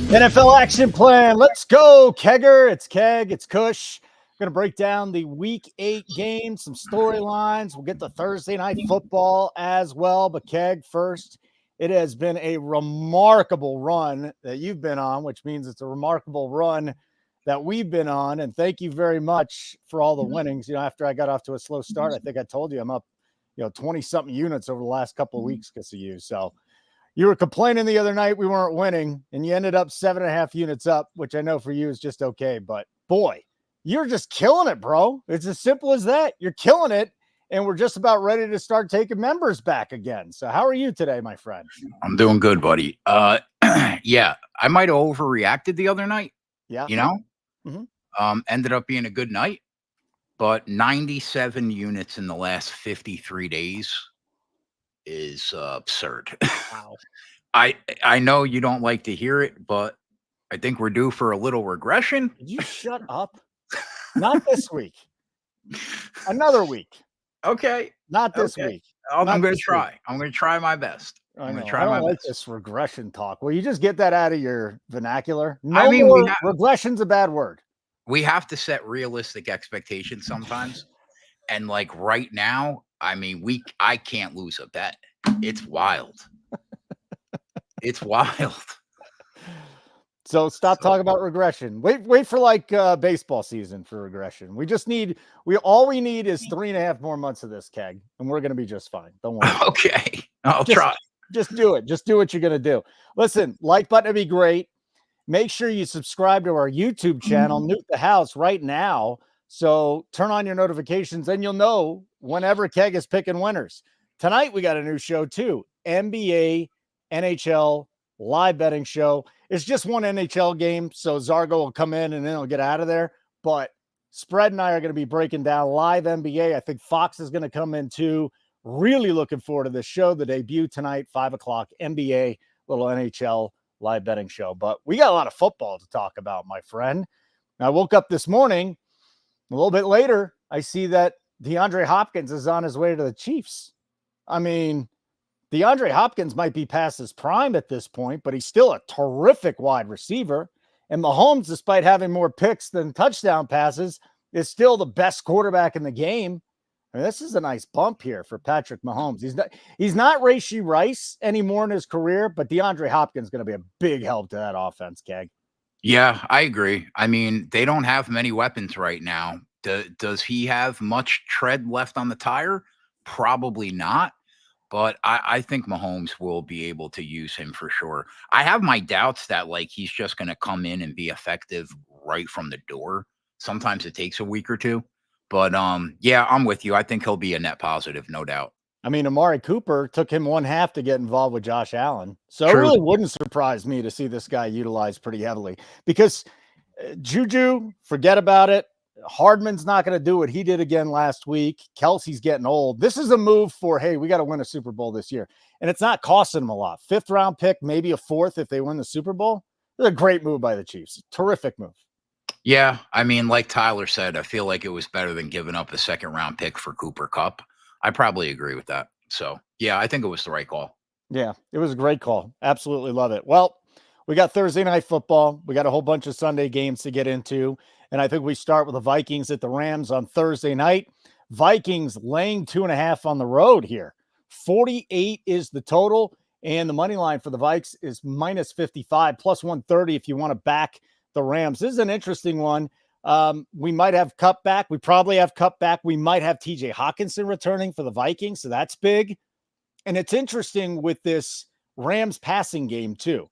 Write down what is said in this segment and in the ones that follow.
NFL action plan. Let's go, Kegger. It's Keg. It's Kush. Going to break down the Week 8 games, some storylines. We'll get to Thursday night football as well. But Keg, first, it has been a remarkable run that you've been on, which means it's a remarkable run that we've been on. And thank you very much for all the winnings. After I got off to a slow start, I think I told you I'm up, 20-something units over the last couple of weeks because of you. So you were complaining the other night we weren't winning, and you ended up 7.5 units up, which I know for you is just okay. But, boy, you're just killing it, bro. It's as simple as that. You're killing it, and we're just about ready to start taking members back again. So how are you today, my friend? I'm doing good, buddy. Yeah, I might have overreacted the other night. Yeah. Ended up being a good night, but 97 units in the last 53 days is absurd. Wow. I know you don't like to hear it, but I think we're due for a little regression. Did you shut up? Not this week. Another week. Okay. Not this week. I'm going to try. I'm going to try my best. I'm going to try my best. This regression talk. Will you just get that out of your vernacular? Regression's a bad word. We have to set realistic expectations sometimes. And like right now, I can't lose a bet. It's wild. It's wild. So stop talking about regression. Wait for like baseball season for regression. All we need is 3.5 more months of this, Keg, and we're going to be just fine. Don't worry. Okay. I'll try. Just do it. Just do what you're going to do. Listen, like button would be great. Make sure you subscribe to our YouTube channel, Nuke the House, right now. So turn on your notifications and you'll know whenever Keg is picking winners. Tonight, we got a new show too. NBA, NHL, live betting show. It's just one NHL game, so Zargo will come in and then he'll get out of there. But Spread and I are going to be breaking down live NBA. I think Fox is going to come in too. Really looking forward to this show. The debut tonight, 5 o'clock, NBA, little NHL live betting show. But we got a lot of football to talk about, my friend. I woke up this morning, a little bit later, I see that DeAndre Hopkins is on his way to the Chiefs. DeAndre Hopkins might be past his prime at this point, but he's still a terrific wide receiver. And Mahomes, despite having more picks than touchdown passes, is still the best quarterback in the game. This is a nice bump here for Patrick Mahomes. He's not Rashee Rice anymore in his career, but DeAndre Hopkins is going to be a big help to that offense, Keg. Yeah, I agree. They don't have many weapons right now. Does he have much tread left on the tire? Probably not. But I think Mahomes will be able to use him for sure. I have my doubts that he's just going to come in and be effective right from the door. Sometimes it takes a week or two. But, yeah, I'm with you. I think he'll be a net positive, no doubt. Amari Cooper took him 1/2 to get involved with Josh Allen. So True. It really wouldn't surprise me to see this guy utilized pretty heavily because Juju, forget about it. Hardman's not going to do what he did again last week. Kelsey's getting old. This is a move for, hey, we got to win a Super Bowl this year. And it's not costing them a lot. 5th round pick, maybe a 4th if they win the Super Bowl. It's a great move by the Chiefs. Terrific move. Yeah, like Tyler said, I feel like it was better than giving up a 2nd round pick for Cooper Kupp. I probably agree with that. So, yeah, I think it was the right call. Yeah, it was a great call. Absolutely love it. Well, we got Thursday night football. We got a whole bunch of Sunday games to get into. And I think we start with the Vikings at the Rams on Thursday night. Vikings laying 2.5 on the road here. 48 is the total. And the money line for the Vikes is minus 55, plus 130 if you want to back the Rams. This is an interesting one. We might have Kupp back. We probably have Kupp back. We might have TJ Hawkinson returning for the Vikings. So that's big. And it's interesting with this Rams passing game too,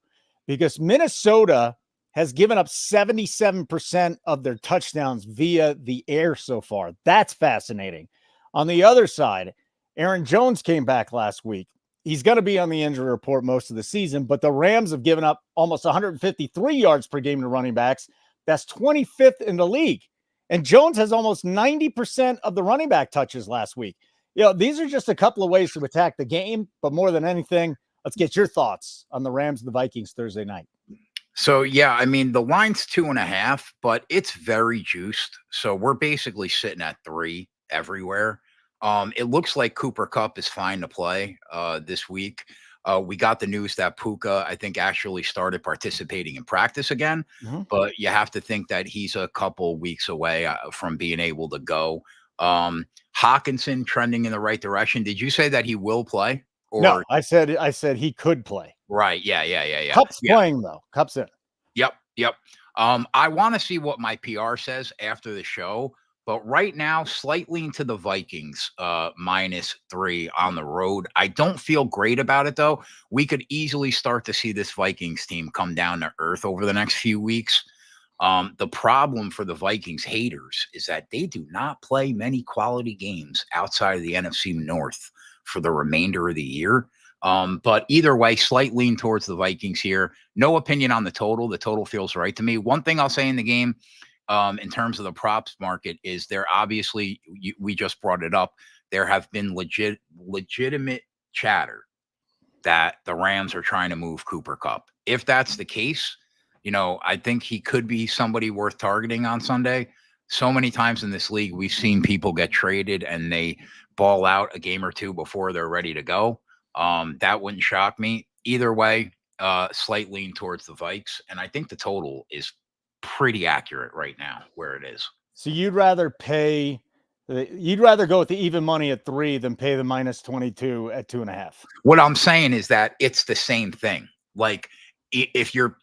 because Minnesota has given up 77% of their touchdowns via the air so far. That's fascinating. On the other side, Aaron Jones came back last week. He's going to be on the injury report most of the season, but the Rams have given up almost 153 yards per game to running backs. That's 25th in the league. And Jones has almost 90% of the running back touches last week. These are just a couple of ways to attack the game, but more than anything, let's get your thoughts on the Rams and the Vikings Thursday night. So, yeah, the line's 2.5, but it's very juiced. So we're basically sitting at 3 everywhere. It looks like Cooper Kupp is fine to play this week. We got the news that Puka, I think, actually started participating in practice again, but you have to think that he's a couple weeks away from being able to go. Hawkinson trending in the right direction. Did you say that he will play? No, I said he could play. Right. Yeah. Cup's playing though. Cup's in. Yep. I want to see what my PR says after the show, but right now, slightly into the Vikings, -3 on the road. I don't feel great about it though. We could easily start to see this Vikings team come down to earth over the next few weeks. The problem for the Vikings haters is that they do not play many quality games outside of the NFC North for the remainder of the year. But either way, slight lean towards the Vikings here. No opinion on the total. The total feels right to me. One thing I'll say in the game, in terms of the props market, is there obviously, we just brought it up, there have been legitimate chatter that the Rams are trying to move Cooper Kupp. If that's the case, I think he could be somebody worth targeting on Sunday. So many times in this league, we've seen people get traded and they ball out a game or two before they're ready to go. That wouldn't shock me. Either way, slight lean towards the Vikes. And I think the total is pretty accurate right now where it is. So you'd rather go with the even money at 3 than pay the -22 at 2.5. What I'm saying is that it's the same thing. Like if you're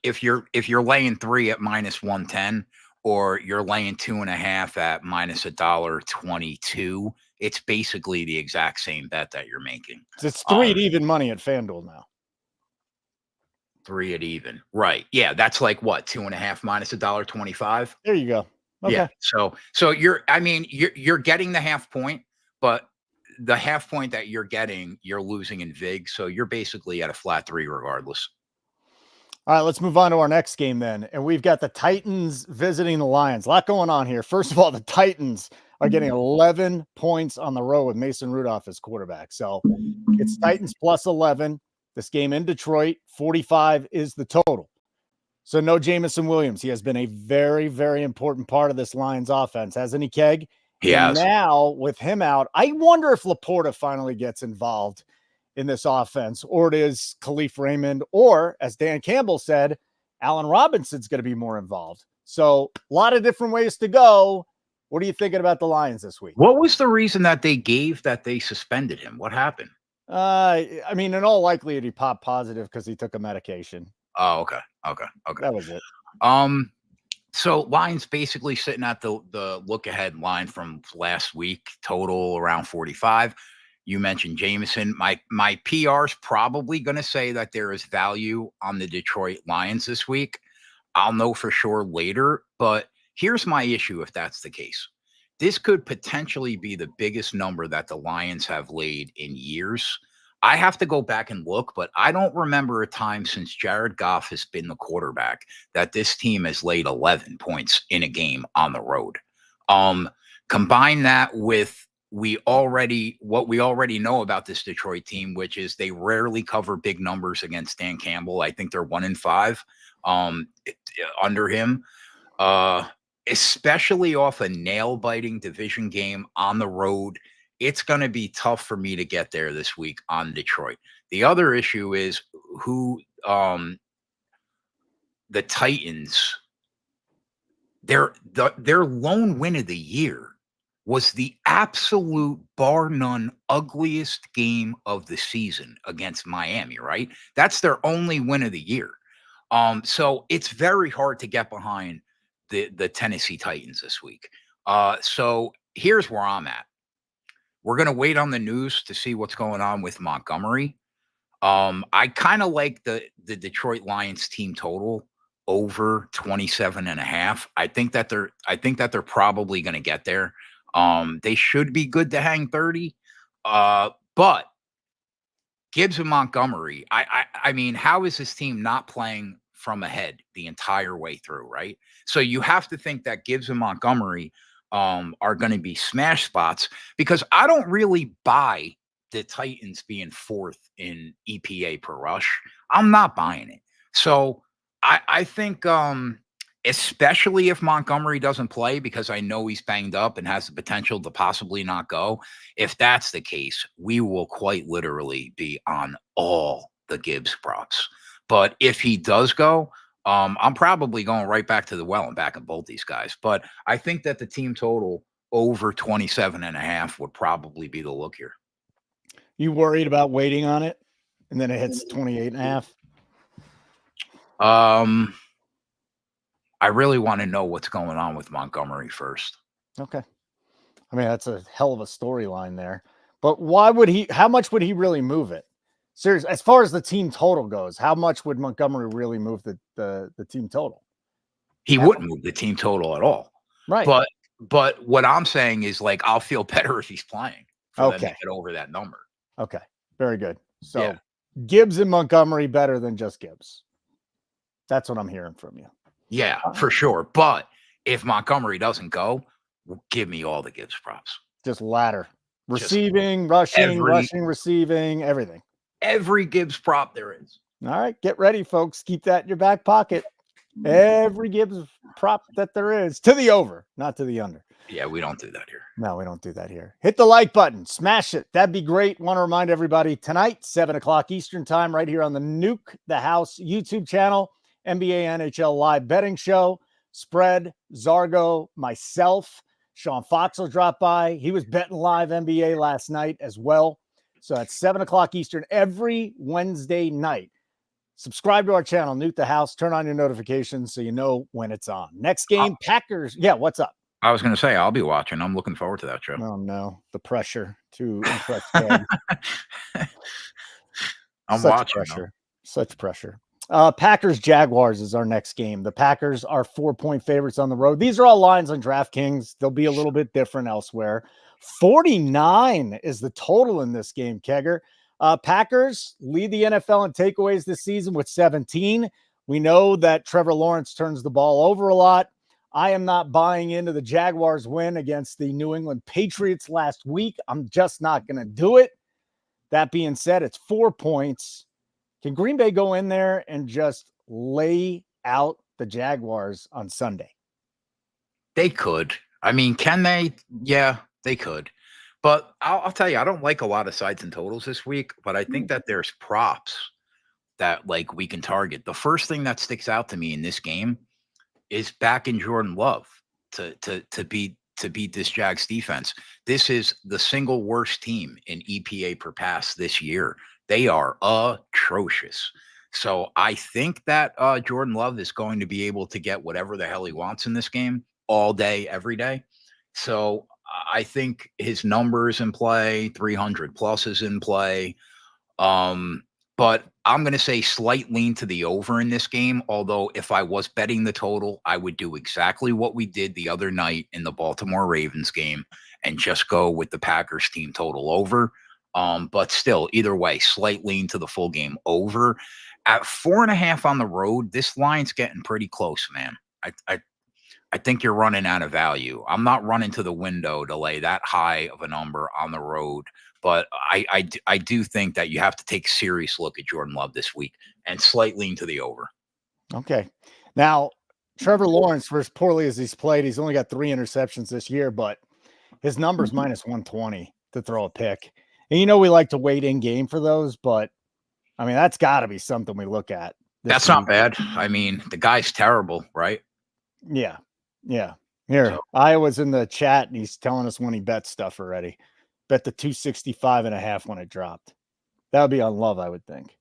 laying 3 at -110, or you're laying 2.5 at -$1.22, it's basically the exact same bet that you're making. It's 3 at even money at FanDuel now. 3 at even. Right. Yeah. That's like what? 2.5 -$1.25. There you go. Okay. Yeah. So you're getting the half point, but the half point that you're getting, you're losing in VIG. So you're basically at a flat 3 regardless. All right, let's move on to our next game then. And we've got the Titans visiting the Lions. A lot going on here. First of all, the Titans are getting 11 points on the road with Mason Rudolph as quarterback. So it's Titans plus 11. This game in Detroit, 45 is the total. So no Jamison Williams. He has been a very, very important part of this Lions offense, hasn't he, Keg? He has. Now, with him out, I wonder if Laporta finally gets involved in this offense, or it is Khalif Raymond, or as Dan Campbell said, Allen Robinson's going to be more involved. So a lot of different ways to go. What are you thinking about the Lions this week? What was the reason that they gave that they suspended him? What happened? I mean, in all likelihood, he popped positive because he took a medication. Oh, okay. That was it. So Lions basically sitting at the look ahead line from last week, total around 45. You mentioned Jamison. My PR's probably going to say that there is value on the Detroit Lions this week. I'll know for sure later, but here's my issue if that's the case. This could potentially be the biggest number that the Lions have laid in years. I have to go back and look, but I don't remember a time since Jared Goff has been the quarterback that this team has laid 11 points in a game on the road. Combine that with what we already know about this Detroit team, which is they rarely cover big numbers against Dan Campbell. I think they're 1-5 under him, especially off a nail-biting division game on the road. It's going to be tough for me to get there this week on Detroit. The other issue is the Titans, their lone win of the year was the absolute bar none ugliest game of the season against Miami, right? That's their only win of the year. So it's very hard to get behind the Tennessee Titans this week. So here's where I'm at. We're going to wait on the news to see what's going on with Montgomery. I kind of like the Detroit Lions team total over 27.5. I think that they're probably going to get there. They should be good to hang 30. But Gibbs and Montgomery, I mean, how is this team not playing from ahead the entire way through, right? So you have to think that Gibbs and Montgomery are going to be smash spots, because I don't really buy the Titans being 4th in EPA per rush. I'm not buying it. So I think especially if Montgomery doesn't play, because I know he's banged up and has the potential to possibly not go. If that's the case, we will quite literally be on all the Gibbs props. But if he does go, I'm probably going right back to the well and backing both these guys. But I think that the team total over 27.5 would probably be the look here. You worried about waiting on it and then it hits 28.5? I really want to know what's going on with Montgomery first. Okay. I mean, that's a hell of a storyline there. But why would he, how much would he really move it? Seriously, as far as the team total goes, how much would Montgomery really move the team total? He wouldn't move the team total at all. Right. But what I'm saying is, like, I'll feel better if he's playing for them to get over that number. Okay. Very good. So Gibbs and Montgomery better than just Gibbs. That's what I'm hearing from you. Yeah, for sure. But if Montgomery doesn't go, give me all the Gibbs props. Just ladder. Receiving, rushing, receiving, everything. Every Gibbs prop there is. All right. Get ready, folks. Keep that in your back pocket. Every Gibbs prop that there is, to the over, not to the under. Yeah, we don't do that here. No, we don't do that here. Hit the like button. Smash it. That'd be great. Want to remind everybody tonight, 7 o'clock Eastern time, right here on the Nuke the House YouTube channel, NBA NHL live betting show. Spread, Zargo, myself, Sean Fox will drop by. He was betting live NBA last night as well. So at 7 o'clock Eastern every Wednesday night. Subscribe to our channel, Nuke the House. Turn on your notifications so you know when it's on. Next game, Packers. Yeah, what's up? I was going to say, I'll be watching. I'm looking forward to that show. Oh, no. The pressure to impress Ted. I'm watching. Pressure. Such pressure. Packers Jaguars is our next game. The Packers are 4-point favorites on the road. These are all lines on DraftKings. They'll be a little bit different elsewhere. 49 is the total in this game, Kegger. Packers lead the NFL in takeaways this season with 17. We know that Trevor Lawrence turns the ball over a lot. I am not buying into the Jaguars win against the New England Patriots last week. I'm just not going to do it. That being said, it's 4 points. Can Green Bay go in there and just lay out the Jaguars on Sunday? They could. I mean, can they? Yeah, they could. But I'll tell you, I don't like a lot of sides and totals this week, but I think that there's props that, like, we can target. The first thing that sticks out to me in this game is back in Jordan Love to beat this Jags defense. This is the single worst team in EPA per pass this year. They are atrocious. So I think that Jordan Love is going to be able to get whatever the hell he wants in this game all day, every day. So I think his numbers in play, 300 plus is in play. But I'm going to say slight lean to the over in this game. Although if I was betting the total, I would do exactly what we did the other night in the Baltimore Ravens game and just go with the Packers team total over. But still, either way, slight lean to the full game over. At 4.5 on the road, this line's getting pretty close, man. I think you're running out of value. I'm not running to the window to lay that high of a number on the road, but I do think that you have to take a serious look at Jordan Love this week and slight lean to the over. Okay. Now, Trevor Lawrence, for as poorly as he's played, he's only got 3 interceptions this year, but his number's minus 120 to throw a pick. And you know we like to wait in game for those, but I mean, that's got to be something we look at. That's not bad. I mean, the guy's terrible, right? Yeah. Yeah. Here, so, Iowa's in the chat and he's telling us when he bet stuff already. Bet the 265.5 when it dropped. That would be on Love, I would think.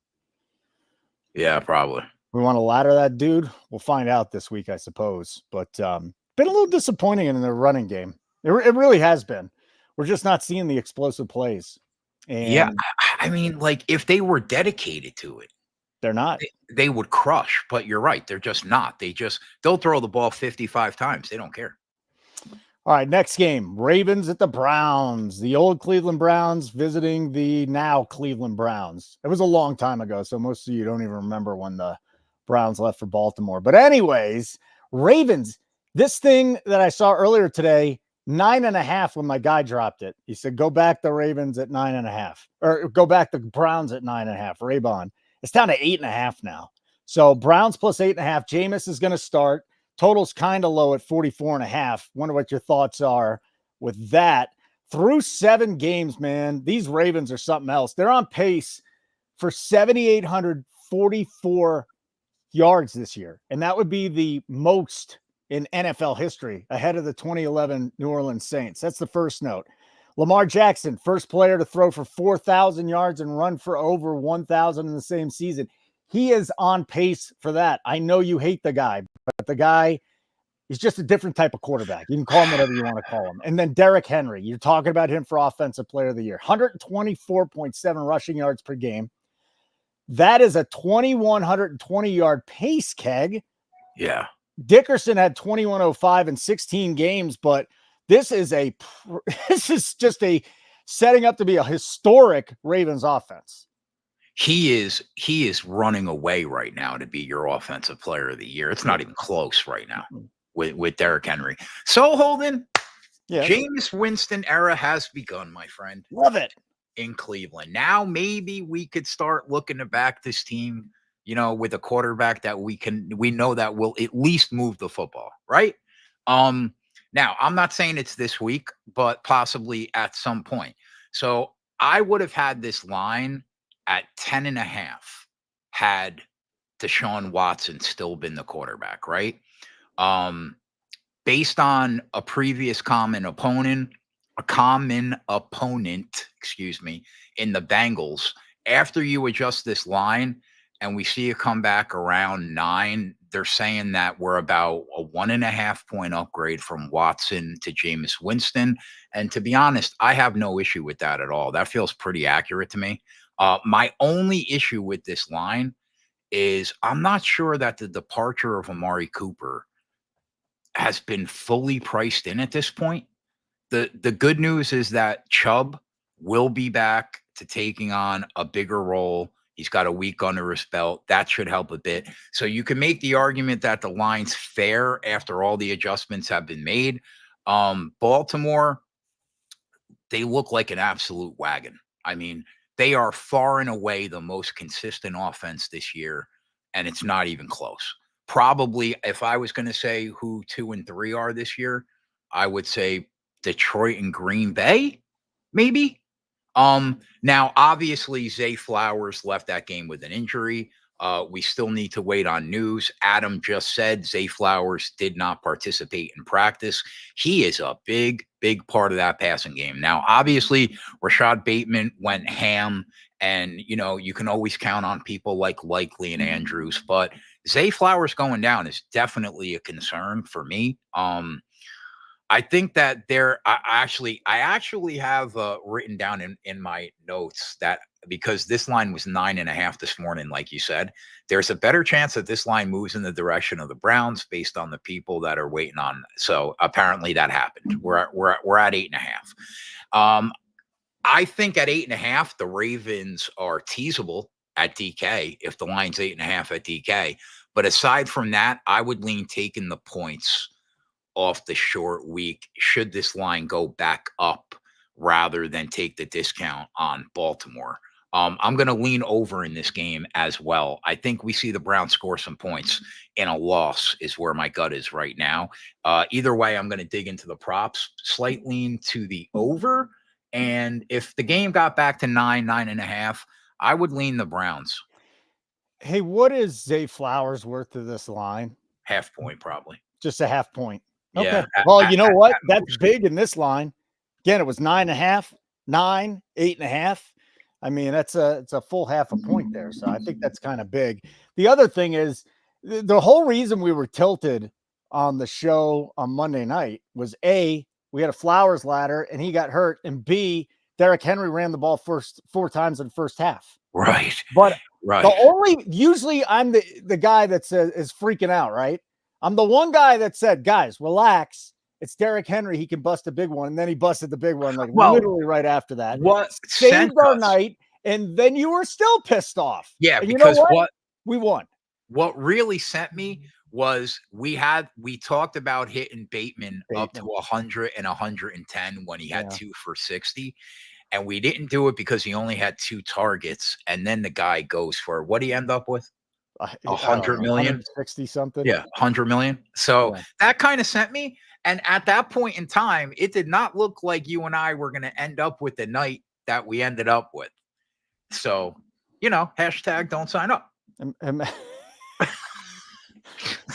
Yeah, probably. We want to ladder that dude. We'll find out this week, I suppose. But been a little disappointing in the running game. It really has been. We're just not seeing the explosive plays. And yeah, I mean, like, if they were dedicated to it, they're not. They would crush, but you're right. They're just not. They'll throw the ball 55 times. They don't care. All right, next game. Ravens at the Browns. The old Cleveland Browns visiting the now Cleveland Browns. It was a long time ago, so most of you don't even remember when the Browns left for Baltimore. But anyways, Ravens, this thing that I saw earlier today, 9.5 when my guy dropped it. He said, go back the Ravens at 9.5, or go back the Browns at 9.5, Raybon. It's down to 8.5 now. So Browns plus 8.5. Jameis is going to start. Total's kind of low at 44.5. Wonder what your thoughts are with that. Through 7 games, man, these Ravens are something else. They're on pace for 7,844 yards this year. And that would be the most in NFL history, ahead of the 2011 New Orleans Saints. That's the first note. Lamar Jackson, first player to throw for 4,000 yards and run for over 1,000 in the same season. He is on pace for that. I know you hate the guy, but the guy is just a different type of quarterback. You can call him whatever you want to call him. And then Derrick Henry, you're talking about him for Offensive Player of the Year. 124.7 rushing yards per game. That is a 2,120-yard pace, Keg. Yeah. Dickerson had 2,105 in 16 games, but this is just a setting up to be a historic Ravens offense. He is running away right now to be your Offensive Player of the Year. It's not even close right now with Derrick Henry. So Holden, Jameis Winston era has begun, my friend. Love it. In Cleveland. Now maybe we could start looking to back this team, with a quarterback that we know that will at least move the football, right? Now I'm not saying it's this week, but possibly at some point. So I would have had this line at 10.5 had Deshaun Watson still been the quarterback, right? Based on a previous common opponent, in the Bengals, after you adjust this line and we see it come back around 9, they're saying that we're about a 1.5 point upgrade from Watson to Jameis Winston. And to be honest, I have no issue with that at all. That feels pretty accurate to me. My only issue with this line is I'm not sure that the departure of Amari Cooper has been fully priced in at this point. The good news is that Chubb will be back to taking on a bigger role. He's got a week under his belt. That should help a bit. So you can make the argument that the line's fair after all the adjustments have been made. Baltimore, they look like an absolute wagon. I mean, they are far and away the most consistent offense this year, and it's not even close. Probably, if I was going to say who 2 and 3 are this year, I would say Detroit and Green Bay, maybe. Now, obviously, Zay Flowers left that game with an injury. We still need to wait on news. Adam just said Zay Flowers did not participate in practice. He is a big, big part of that passing game. Now, obviously, Rashad Bateman went ham, and, you can always count on people like Likely and Andrews, but Zay Flowers going down is definitely a concern for me. I think that I actually have written down in my notes that because this line was 9.5 this morning, like you said, there's a better chance that this line moves in the direction of the Browns based on the people that are waiting on. So apparently that happened. We're at 8.5. I think at 8.5, the Ravens are teasable at DK if the line's 8.5 at DK. But aside from that, I would lean taking the points off the short week should this line go back up rather than take the discount on Baltimore. I'm going to lean over in this game as well. I think we see the Browns score some points, and a loss is where my gut is right now. Either way, I'm going to dig into the props, slight lean to the over. And if the game got back to 9.5, I would lean the Browns. Hey, what is Zay Flowers worth to this line? 0.5 point, probably. Just a 0.5 point. Okay. Yeah, Well, you know what? That's big in this line. Again, it was 9.5, 9, 8.5. I mean, it's a full 0.5 point there. So I think that's kind of big. The other thing is the whole reason we were tilted on the show on Monday night was A, we had a Flowers ladder and he got hurt, and B, Derrick Henry ran the ball 4 times in the first half. Right. But right. Usually I'm the guy that is freaking out, right? I'm the one guy that said, guys, relax. It's Derrick Henry. He can bust a big one. And then he busted the big one, literally right after that. What saved our night. And then you were still pissed off. Yeah, and because we won. What really sent me was we talked about hitting Bateman up to 100 and 110 when he had 2 for 60. And we didn't do it because he only had 2 targets. And then the guy goes for what he end up with? 100 million, 160 something. Yeah, 100 million. So that kind of sent me. And at that point in time, it did not look like you and I were going to end up with the night that we ended up with. So hashtag don't sign up.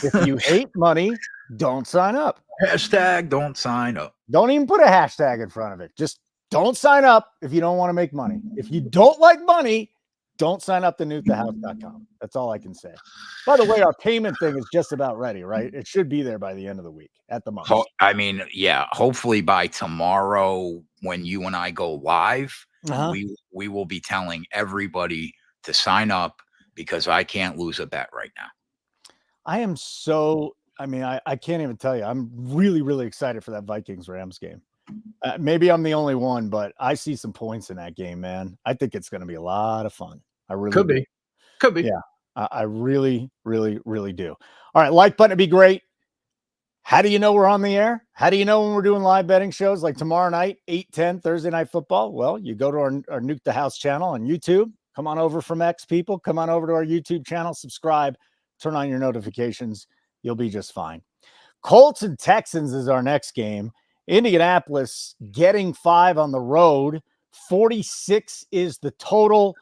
If you hate money, don't sign up. Hashtag don't sign up. Don't even put a hashtag in front of it. Just don't sign up if you don't want to make money. If you don't like money, don't sign up to nukethehouse.com. That's all I can say. By the way, our payment thing is just about ready, right? It should be there by the end of the week at the most. Hopefully by tomorrow when you and I go live, we will be telling everybody to sign up because I can't lose a bet right now. I can't even tell you. I'm really, really excited for that Vikings-Rams game. Maybe I'm the only one, but I see some points in that game, man. I think it's going to be a lot of fun. I really Could be. Yeah, I really, really, really do. All right, like button would be great. How do you know we're on the air? How do you know when we're doing live betting shows like tomorrow night, 8:10, Thursday Night Football? Well, you go to our Nuke the House channel on YouTube. Come on over from X, people. Come on over to our YouTube channel. Subscribe. Turn on your notifications. You'll be just fine. Colts and Texans is our next game. Indianapolis getting 5 on the road. 46 is the total.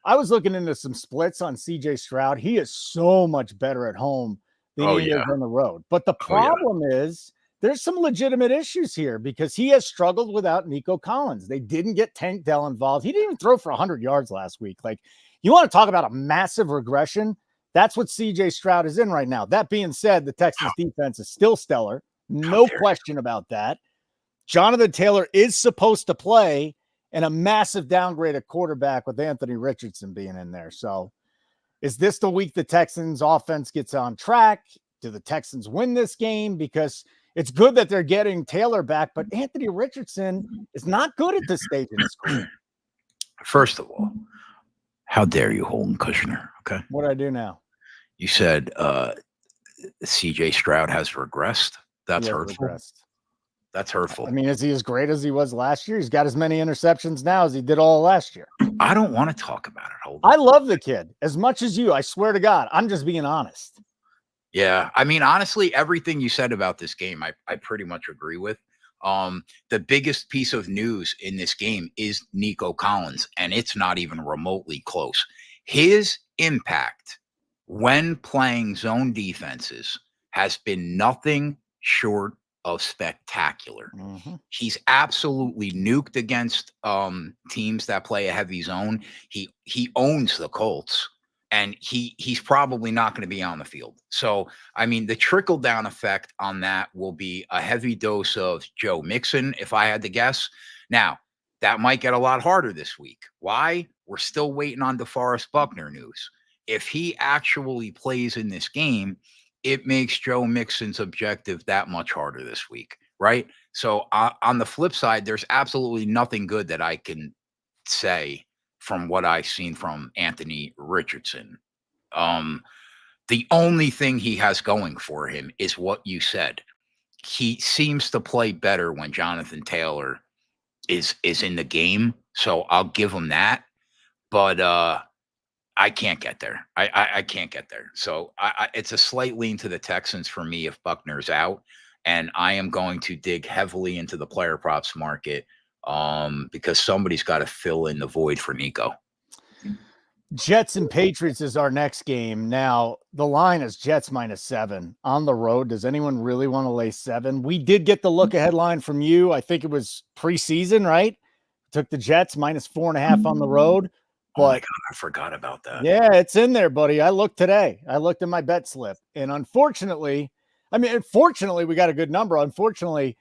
I was looking into some splits on CJ Stroud. He is so much better at home than he is on the road. But the problem is there's some legitimate issues here because he has struggled without Nico Collins. They didn't get Tank Dell involved. He didn't even throw for 100 yards last week. Like, you want to talk about a massive regression? That's what CJ Stroud is in right now. That being said, the Texans defense is still stellar. No question about that. Jonathan Taylor is supposed to play, and a massive downgrade at quarterback with Anthony Richardson being in there. So is this the week the Texans offense gets on track? Do the Texans win this game? Because it's good that they're getting Taylor back, but Anthony Richardson is not good at this stage in his career. First of all, how dare you, Holden Kushner? Okay. What do I do now? You said CJ Stroud has regressed. That's hurtful. That's hurtful. I mean, is he as great as he was last year? He's got as many interceptions now as he did all last year. I don't want to talk about it, Holden. I love the kid as much as you. I swear to God. I'm just being honest. Yeah. I mean, honestly, everything you said about this game, I pretty much agree with. The biggest piece of news in this game is Nico Collins, and it's not even remotely close. His impact when playing zone defenses has been nothing short of spectacular. He's absolutely nuked against teams that play a heavy zone. He owns the Colts, and he's probably not going to be on the field. So, I mean, the trickle down effect on that will be a heavy dose of Joe Mixon, if I had to guess. Now, that might get a lot harder this week. Why? We're still waiting on DeForest Buckner news. If he actually plays in this game, it makes Joe Mixon's objective that much harder this week, right? So on the flip side, there's absolutely nothing good that I can say from what I've seen from Anthony Richardson. The only thing he has going for him is what you said. He seems to play better when Jonathan Taylor is in the game, so I'll give him that. But I can't get there. I can't get there. So it's a slight lean to the Texans for me if Buckner's out, and I am going to dig heavily into the player props market because somebody's got to fill in the void for Nico. Jets and Patriots is our next game. Now, the line is Jets -7 on the road. Does anyone really want to lay 7? We did get the look-ahead line from you. I think it was preseason, right? Took the Jets -4.5 on the road. But, oh my God, I forgot about that. Yeah, it's in there, buddy. I looked today. I looked at my bet slip. And fortunately, we got a good number. Unfortunately,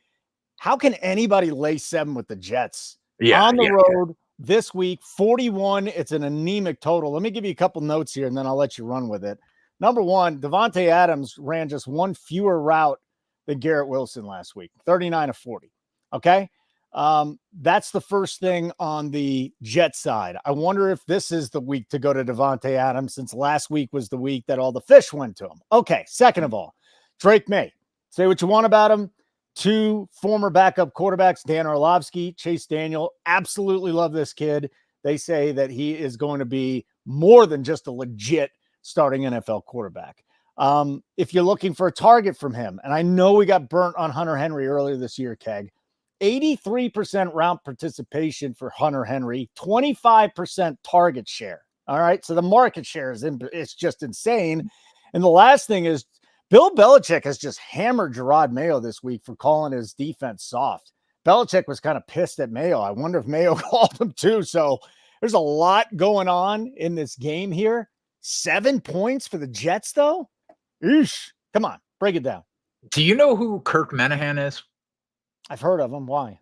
how can anybody lay 7 with the Jets on the road this week? 41. It's an anemic total. Let me give you a couple notes here, and then I'll let you run with it. Number one, Devontae Adams ran just one fewer route than Garrett Wilson last week, 39 of 40. Okay. That's the first thing on the Jet side. I wonder if this is the week to go to Devontae Adams, since last week was the week that all the fish went to him. Okay. Second of all, Drake May. Say what you want about him. 2 former backup quarterbacks, Dan Orlovsky, Chase Daniel. Absolutely love this kid. They say that he is going to be more than just a legit starting NFL quarterback. If you're looking for a target from him, and I know we got burnt on Hunter Henry earlier this year, Keg, 83% route participation for Hunter Henry, 25% target share. All right. So the market share it's just insane. And the last thing is Bill Belichick has just hammered Gerard Mayo this week for calling his defense soft. Belichick was kind of pissed at Mayo. I wonder if Mayo called him too. So there's a lot going on in this game here. 7 points for the Jets, though. Eesh. Come on, break it down. Do you know who Kirk Menahan is? I've heard of him. Why?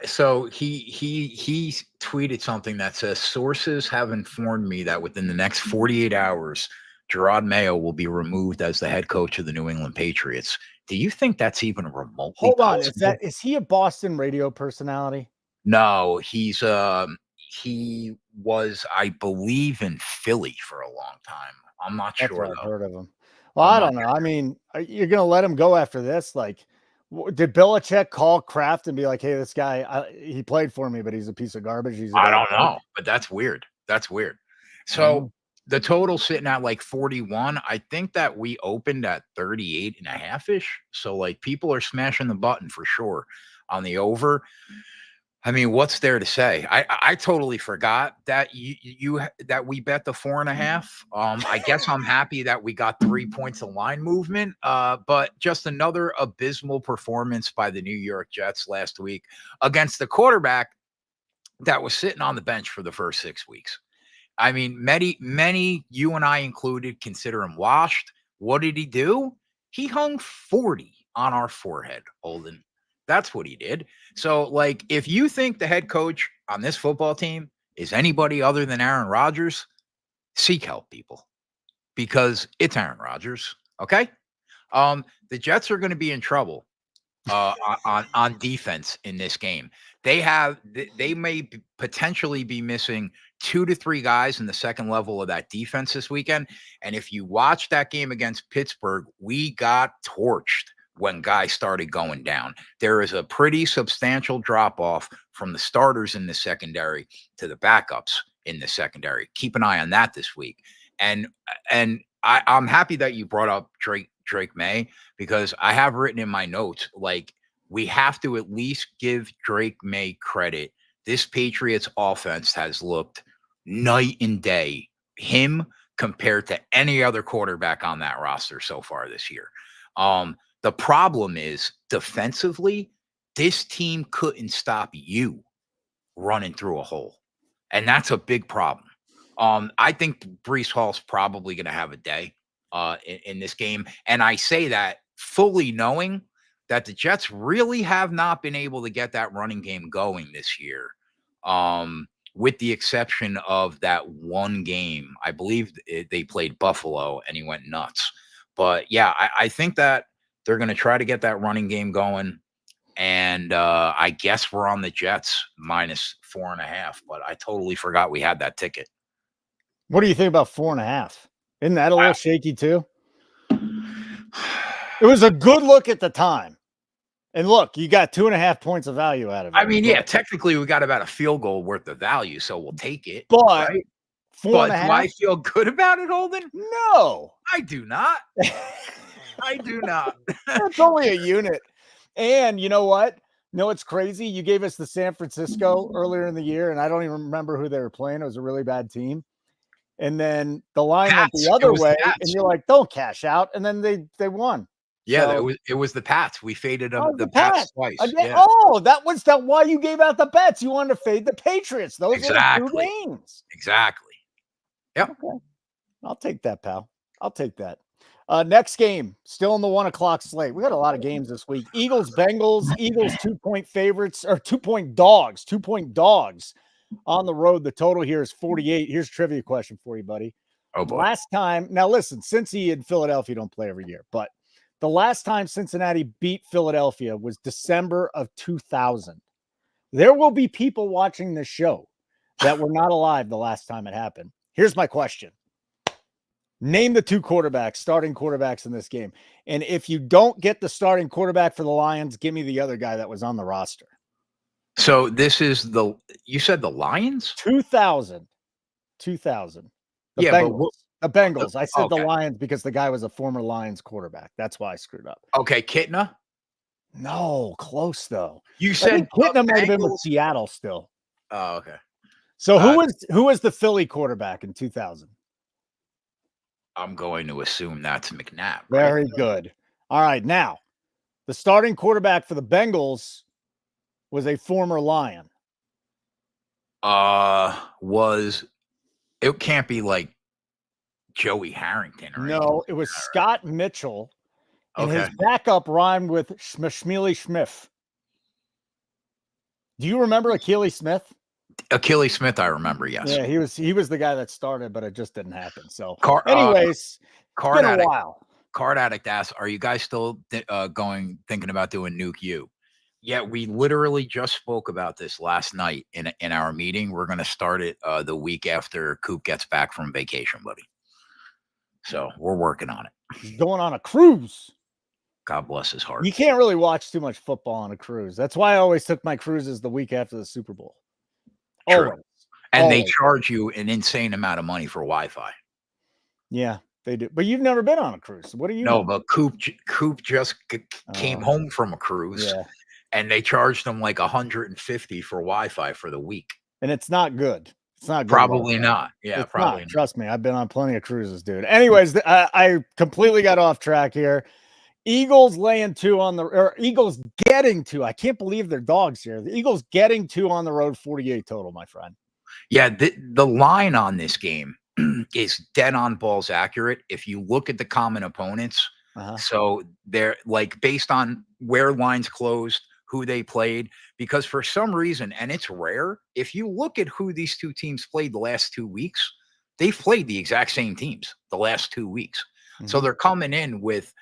So he tweeted something that says sources have informed me that within the next 48 hours, Gerard Mayo will be removed as the head coach of the New England Patriots. Do you think that's even remotely Hold on? possible? Is he a Boston radio personality? No, he was, I believe, in Philly for a long time. I'm not That's sure what I've though. heard of him. Well, I don't know. I mean, you're going to let him go after this? Like, did Belichick call Kraft and be like, "Hey, this guy, he played for me, but he's a piece of garbage"? I don't know, but that's weird. That's weird. So the total sitting at like 41. I think that we opened at 38.5-ish. So like people are smashing the button for sure on the over. I mean, what's there to say? I totally forgot that that we bet the 4.5. I guess I'm happy that we got 3 points of line movement. But just another abysmal performance by the New York Jets last week against the quarterback that was sitting on the bench for the first 6 weeks. I mean, many, you and I included, consider him washed. What did he do? He hung 40 on our forehead, Holden. That's what he did. So, like, if you think the head coach on this football team is anybody other than Aaron Rodgers, seek help, people, because it's Aaron Rodgers. Okay. The Jets are going to be in trouble on defense in this game. They may potentially be missing 2 to 3 guys in the second level of that defense this weekend. And if you watch that game against Pittsburgh, we got torched when guys started going down. There is a pretty substantial drop off from the starters in the secondary to the backups in the secondary. Keep an eye on that this week. And I'm happy that you brought up Drake May, because I have written in my notes, like, we have to at least give Drake May credit. This Patriots offense has looked night and day, him compared to any other quarterback on that roster so far this year. The problem is defensively, this team couldn't stop you running through a hole. And that's a big problem. I think Breece Hall's probably going to have a day in this game. And I say that fully knowing that the Jets really have not been able to get that running game going this year, with the exception of that one game. I believe they played Buffalo and he went nuts. But yeah, I think that they're going to try to get that running game going. And I guess we're on the Jets minus 4.5, but I totally forgot we had that ticket. What do you think about 4.5? Isn't that a little shaky too? It was a good look at the time. And look, you got 2.5 points of value out of it. I mean, yeah, technically we got about a field goal worth of value, so we'll take it. But right? 4.5? But do I feel good about it, Holden? No. I do not. I do not. It's only a unit. And you know what? No, it's crazy. You gave us the San Francisco earlier in the year, and I don't even remember who they were playing. It was a really bad team. And then the line went the other way, and you're like, don't cash out. And then they won. Yeah, So, it was the Pats. We faded them, the Pats Pats twice. Yeah. Oh, that was why you gave out the bets. You wanted to fade the Patriots. Those exactly. are the 2 games. Exactly. Yep. Okay. I'll take that, pal. I'll take that. Next game, still in the 1:00 slate. We got a lot of games this week. Bengals. Eagles 2-point favorites, or 2-point dogs. 2-point dogs on the road. The total here is 48. Here's a trivia question for you, buddy. Oh boy. Last time, now listen, Cincy and Philadelphia don't play every year, but the last time Cincinnati beat Philadelphia was December of 2000. There will be people watching this show that were not alive the last time it happened. Here's my question. Name the 2 starting quarterbacks in this game. And if you don't get the starting quarterback for the Lions, give me the other guy that was on the roster. So this is you said the Lions? 2000. The Bengals. The Bengals. I said the Lions because the guy was a former Lions quarterback. That's why I screwed up. Okay, Kitna? No, close though. You said Kitna might have been with Seattle still. Oh, okay. So who was the Philly quarterback in 2000? I'm going to assume that's McNabb. Right? Very good. All right, now the starting quarterback for the Bengals was a former Lion. It can't be like Joey Harrington or anything. No, it was Scott Mitchell, and Okay. his backup rhymed with Schmeely Schmiff. Do you remember Achilles Smith? Achilles Smith, I remember, yes. Yeah, he was the guy that started, but it just didn't happen. So, Card anyways, it's been a while. Card Addict asks, are you guys still thinking about doing Nuke U? Yeah, we literally just spoke about this last night in our meeting. We're going to start it the week after Coop gets back from vacation, buddy. So we're working on it. He's going on a cruise. God bless his heart. You can't really watch too much football on a cruise. That's why I always took my cruises the week after the Super Bowl. True. Always. And they charge you an insane amount of money for Wi-Fi. Yeah, they do. But you've never been on a cruise. What do you know? No, but Coop just came home from a cruise, and they charged him like $150 for Wi-Fi for the week. And it's not good. It's not good. Probably not. Yeah, it's probably not. Trust me, I've been on plenty of cruises, dude. Anyways, I completely got off track here. Eagles laying 2 on the, or Eagles getting 2. I can't believe they're dogs here. The Eagles getting 2 on the road, 48 total, my friend. Yeah, the line on this game is dead on balls accurate. If you look at the common opponents, so they're like based on where lines closed, who they played, because for some reason, and it's rare, if you look at who these two teams played the last 2 weeks, they've played the exact same teams the last 2 weeks. So they're coming in with,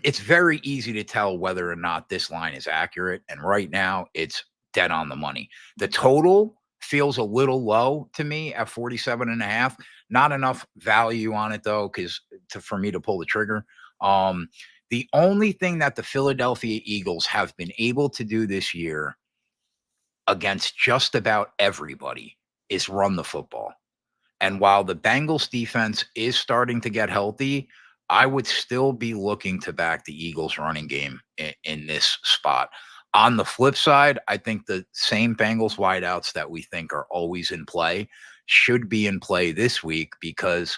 it's very easy to tell whether or not this line is accurate. And right now it's dead on the money. The total feels a little low to me at 47.5. Not enough value on it though, for me to pull the trigger. The only thing that the Philadelphia Eagles have been able to do this year against just about everybody is run the football. And while the Bengals defense is starting to get healthy, I would still be looking to back the Eagles running game in this spot. On the flip side, I think the same Bengals wideouts that we think are always in play should be in play this week, because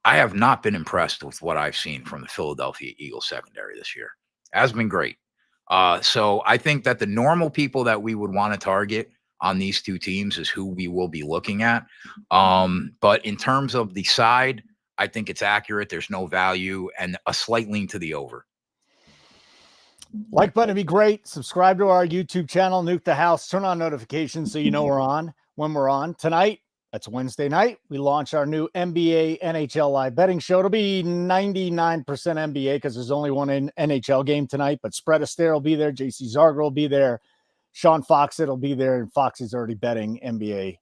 I have not been impressed with what I've seen from the Philadelphia Eagles secondary this year. It has been great. So I think that the normal people that we would want to target on these two teams is who we will be looking at. But in terms of the side, I think it's accurate. There's no value, and a slight lean to the over. Like button would be great. Subscribe to our YouTube channel, Nuke the House. Turn on notifications so you know we're on when we're on. Tonight, that's Wednesday night, we launch our new NBA NHL live betting show. It'll be 99% NBA because there's only one NHL game tonight, but Spread Astaire will be there. JC Zarger will be there. Sean Foxett will be there, and Fox is already betting NBA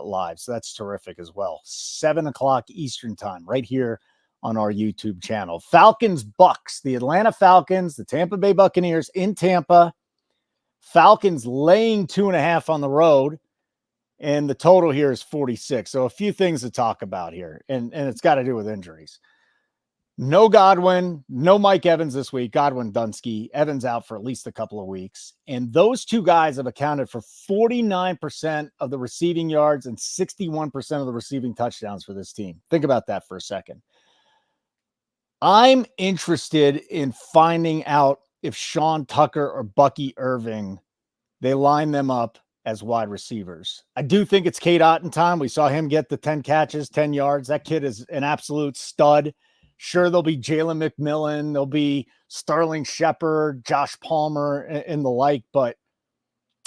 live. So that's terrific as well. 7 o'clock Eastern time right here on our YouTube channel. Falcons Bucks, the Atlanta Falcons, the Tampa Bay Buccaneers in Tampa. Falcons laying 2.5 on the road, and the total here is 46. So a few things to talk about here, and it's got to do with injuries. No Godwin, no Mike Evans this week. Godwin, Dunsky, Evans out for at least a couple of weeks. And those two guys have accounted for 49% of the receiving yards and 61% of the receiving touchdowns for this team. Think about that for a second. I'm interested in finding out if Sean Tucker or Bucky Irving, they line them up as wide receivers. I do think it's Cade Otton time. We saw him get the 10 catches, 10 yards. That kid is an absolute stud. Sure, there'll be Jalen McMillan, there'll be Sterling Shepard, Josh Palmer, and the like, but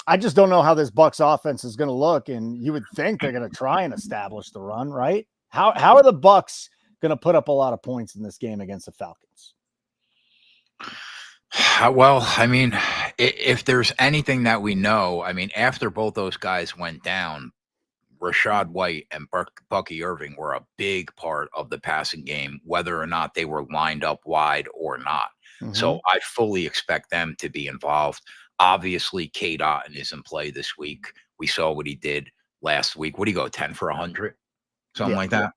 I just don't know how this Bucs offense is going to look, and you would think they're going to try and establish the run, right? How are the Bucs going to put up a lot of points in this game against the Falcons? Well, I mean, if there's anything that we know, I mean, after both those guys went down, Rashad White and Bucky Irving were a big part of the passing game, whether or not they were lined up wide or not. So I fully expect them to be involved. Obviously, Cade Otton is in play this week. We saw what he did last week. What do you go, 10 for 100? Something like that?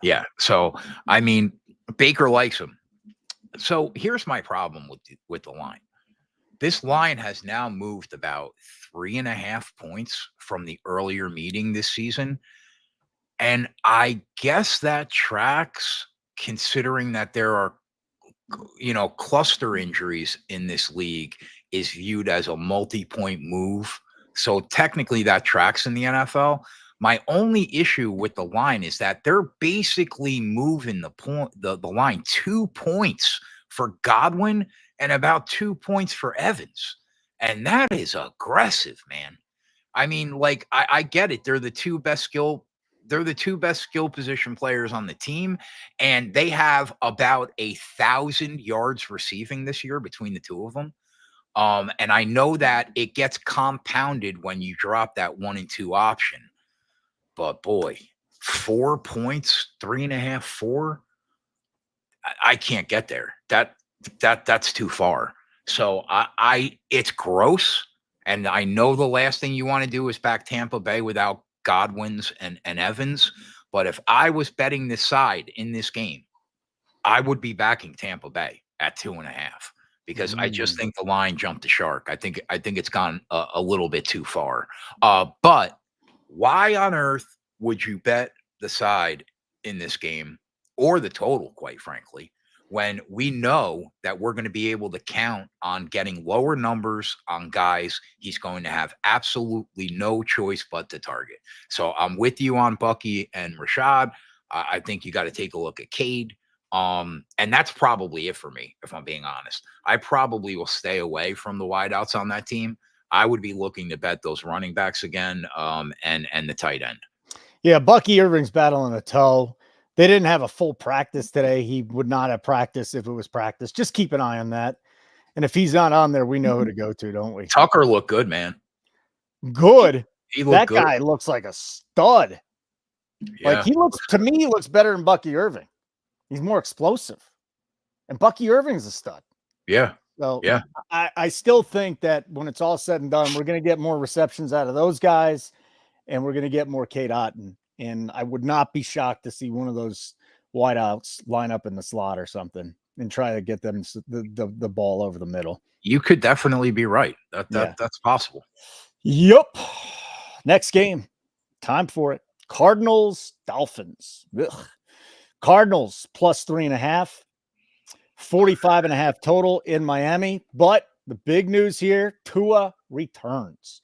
Yeah. So, I mean, Baker likes him. So here's my problem with the line. This line has now moved about 3.5 points from the earlier meeting this season. And I guess that tracks, considering that there are, cluster injuries in this league is viewed as a multi-point move. So technically that tracks in the NFL. My only issue with the line is that they're basically moving the line 2 points for Godwin and about 2 points for Evans. And that is aggressive, man. I mean, like, I get it. They're the two best skill position players on the team, and they have about 1,000 yards receiving this year between the two of them. And I know that it gets compounded when you drop that 1 and 2 option. But boy, 4 points, 3.5, 4. I can't get there. That's too far. So it's gross. And I know the last thing you want to do is back Tampa Bay without Godwins and Evans. But if I was betting this side in this game, I would be backing Tampa Bay at 2.5 because I just think the line jumped the shark. I think it's gone a little bit too far. But why on earth would you bet the side in this game or the total, quite frankly, when we know that we're going to be able to count on getting lower numbers on guys he's going to have absolutely no choice but to target? So I'm with you on Bucky and Rashad. I think you got to take a look at Cade. And that's probably it for me, if I'm being honest. I probably will stay away from the wideouts on that team. I would be looking to bet those running backs again, and the tight end. Yeah, Bucky Irving's battling a toe. They didn't have a full practice today. He would not have practiced if it was practice. Just keep an ie on that. And if he's not on there, we know who to go to, don't we? Tucker looked good, man. Good. He looked good. That guy looks like a stud. Yeah. Like, to me, he looks better than Bucky Irving. He's more explosive. And Bucky Irving's a stud. Yeah. So yeah. I still think that when it's all said and done, we're going to get more receptions out of those guys, and we're going to get more Cade Otton. And I would not be shocked to see one of those wideouts line up in the slot or something and try to get them the ball over the middle. You could definitely be right. That's possible. Yep. Next game. Time for it. Cardinals, Dolphins. Ugh. Cardinals plus 3.5. 45.5 total in Miami. But the big news here, Tua returns.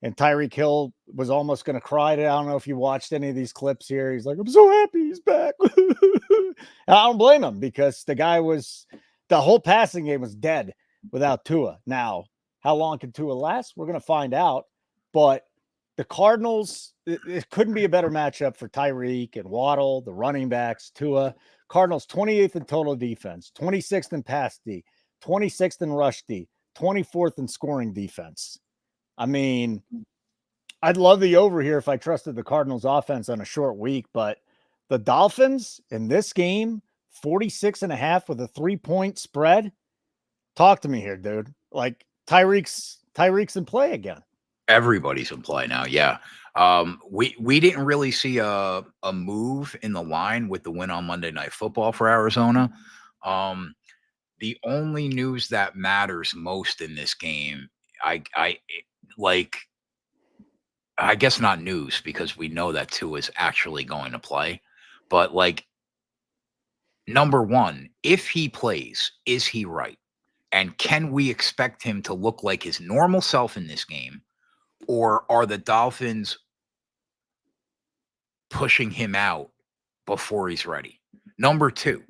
And Tyreek Hill was almost going to cry. I don't know if you watched any of these clips here. He's like, I'm so happy he's back. I don't blame him because the whole passing game was dead without Tua. Now, how long can Tua last? We're going to find out. But the Cardinals, it couldn't be a better matchup for Tyreek and Waddle, the running backs, Tua. Cardinals 28th in total defense, 26th in pass D, 26th in rush D, 24th in scoring defense. I mean, I'd love the over here if I trusted the Cardinals offense on a short week, but the Dolphins in this game, 46.5 with a 3-point spread. Talk to me here, dude. Like Tyreek's in play again. Everybody's in play now. Yeah. We didn't really see a move in the line with the win on Monday Night Football for Arizona. The only news that matters most in this game, I guess not news because we know that Tua is actually going to play, but like, number one, if he plays, is he right? And can we expect him to look like his normal self in this game? Or are the Dolphins pushing him out before he's ready? Number two,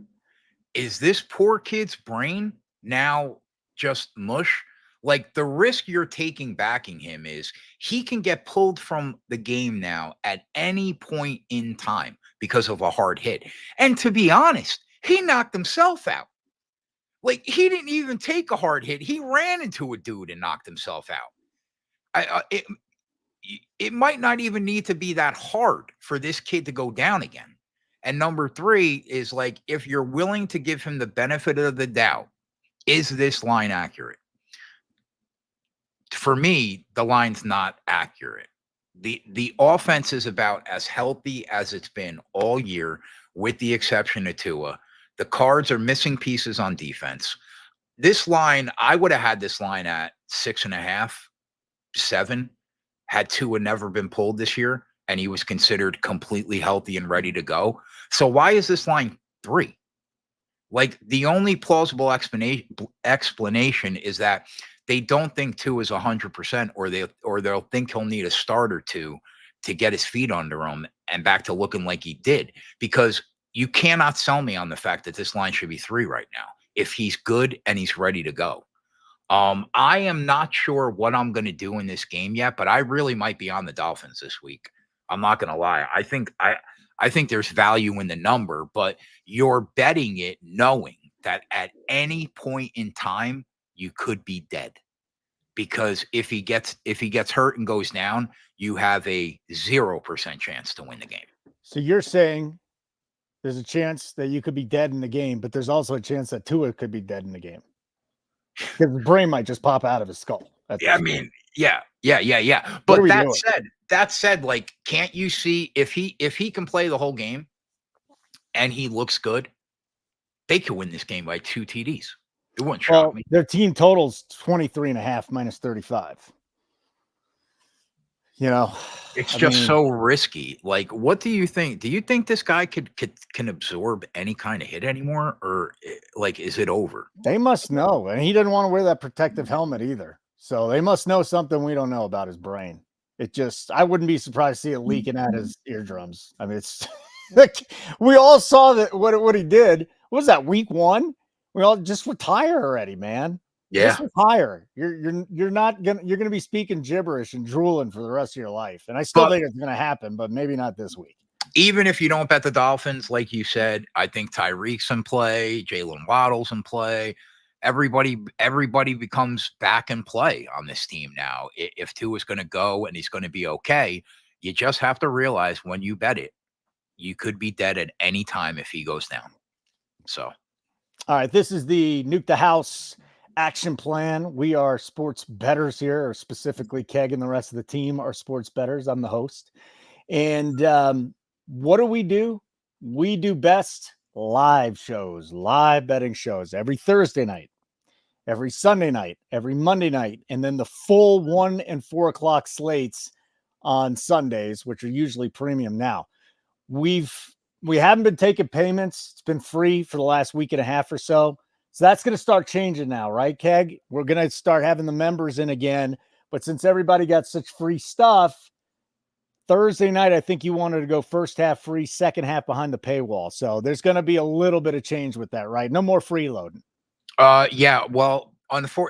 is this poor kid's brain now just mush? Like, the risk you're taking backing him is he can get pulled from the game now at any point in time because of a hard hit. And to be honest, he knocked himself out. Like, he didn't even take a hard hit. He ran into a dude and knocked himself out. It might not even need to be that hard for this kid to go down again. And number three is, like, if you're willing to give him the benefit of the doubt, is this line accurate? For me, the line's not accurate. The offense is about as healthy as it's been all year, with the exception of Tua. The Cards are missing pieces on defense. This line, I would have had this line at 6.5. 7 had Tua never been pulled this year, and he was considered completely healthy and ready to go. So why is this line 3? Like, the only plausible explanation is that they don't think Tua is 100%, or they'll think he'll need a start or two to get his feet under him and back to looking like he did. Because you cannot sell me on the fact that this line should be 3 right now if he's good and he's ready to go. I am not sure what I'm going to do in this game yet, but I really might be on the Dolphins this week. I'm not going to lie. I think there's value in the number, but you're betting it knowing that at any point in time you could be dead. Because if he gets hurt and goes down, you have a 0% chance to win the game. So you're saying there's a chance that you could be dead in the game, but there's also a chance that Tua could be dead in the game. Because the brain might just pop out of his skull. Yeah, I mean, yeah. But that said, like, can't you see if he can play the whole game and he looks good, they could win this game by 2 TDs. It wouldn't shock me. Their team totals 23.5 minus 35. You know, it's just so risky. Like, what do you think? Do you think this guy can absorb any kind of hit anymore, or like, is it over? They must know, and he doesn't want to wear that protective helmet either. So they must know something we don't know about his brain. I wouldn't be surprised to see it leaking out his eardrums. I mean, it's like, we all saw that what he did. What was that, week 1? We all just retire already, man. Yeah. Just retire. You're gonna be speaking gibberish and drooling for the rest of your life. And I still think it's gonna happen, but maybe not this week. Even if you don't bet the Dolphins, like you said, I think Tyreek's in play, Jalen Waddle's in play. Everybody becomes back in play on this team now. If Tua is going to go and he's going to be okay, you just have to realize when you bet it, you could be dead at any time if he goes down. So, all right, this is the Nuke the House action plan. We are sports bettors here, or specifically Keg and the rest of the team are sports bettors. I'm the host. And what do? We do best live shows, live betting shows every Thursday night, every Sunday night, every Monday night, and then the full 1 and 4 o'clock slates on Sundays, which are usually premium now. We haven't been taking payments. It's been free for the last week and a half or so. So that's going to start changing now, right, Keg? We're going to start having the members in again. But since everybody got such free stuff, Thursday night, I think you wanted to go first half free, second half behind the paywall. So there's going to be a little bit of change with that, right? No more freeloading. Yeah. Well,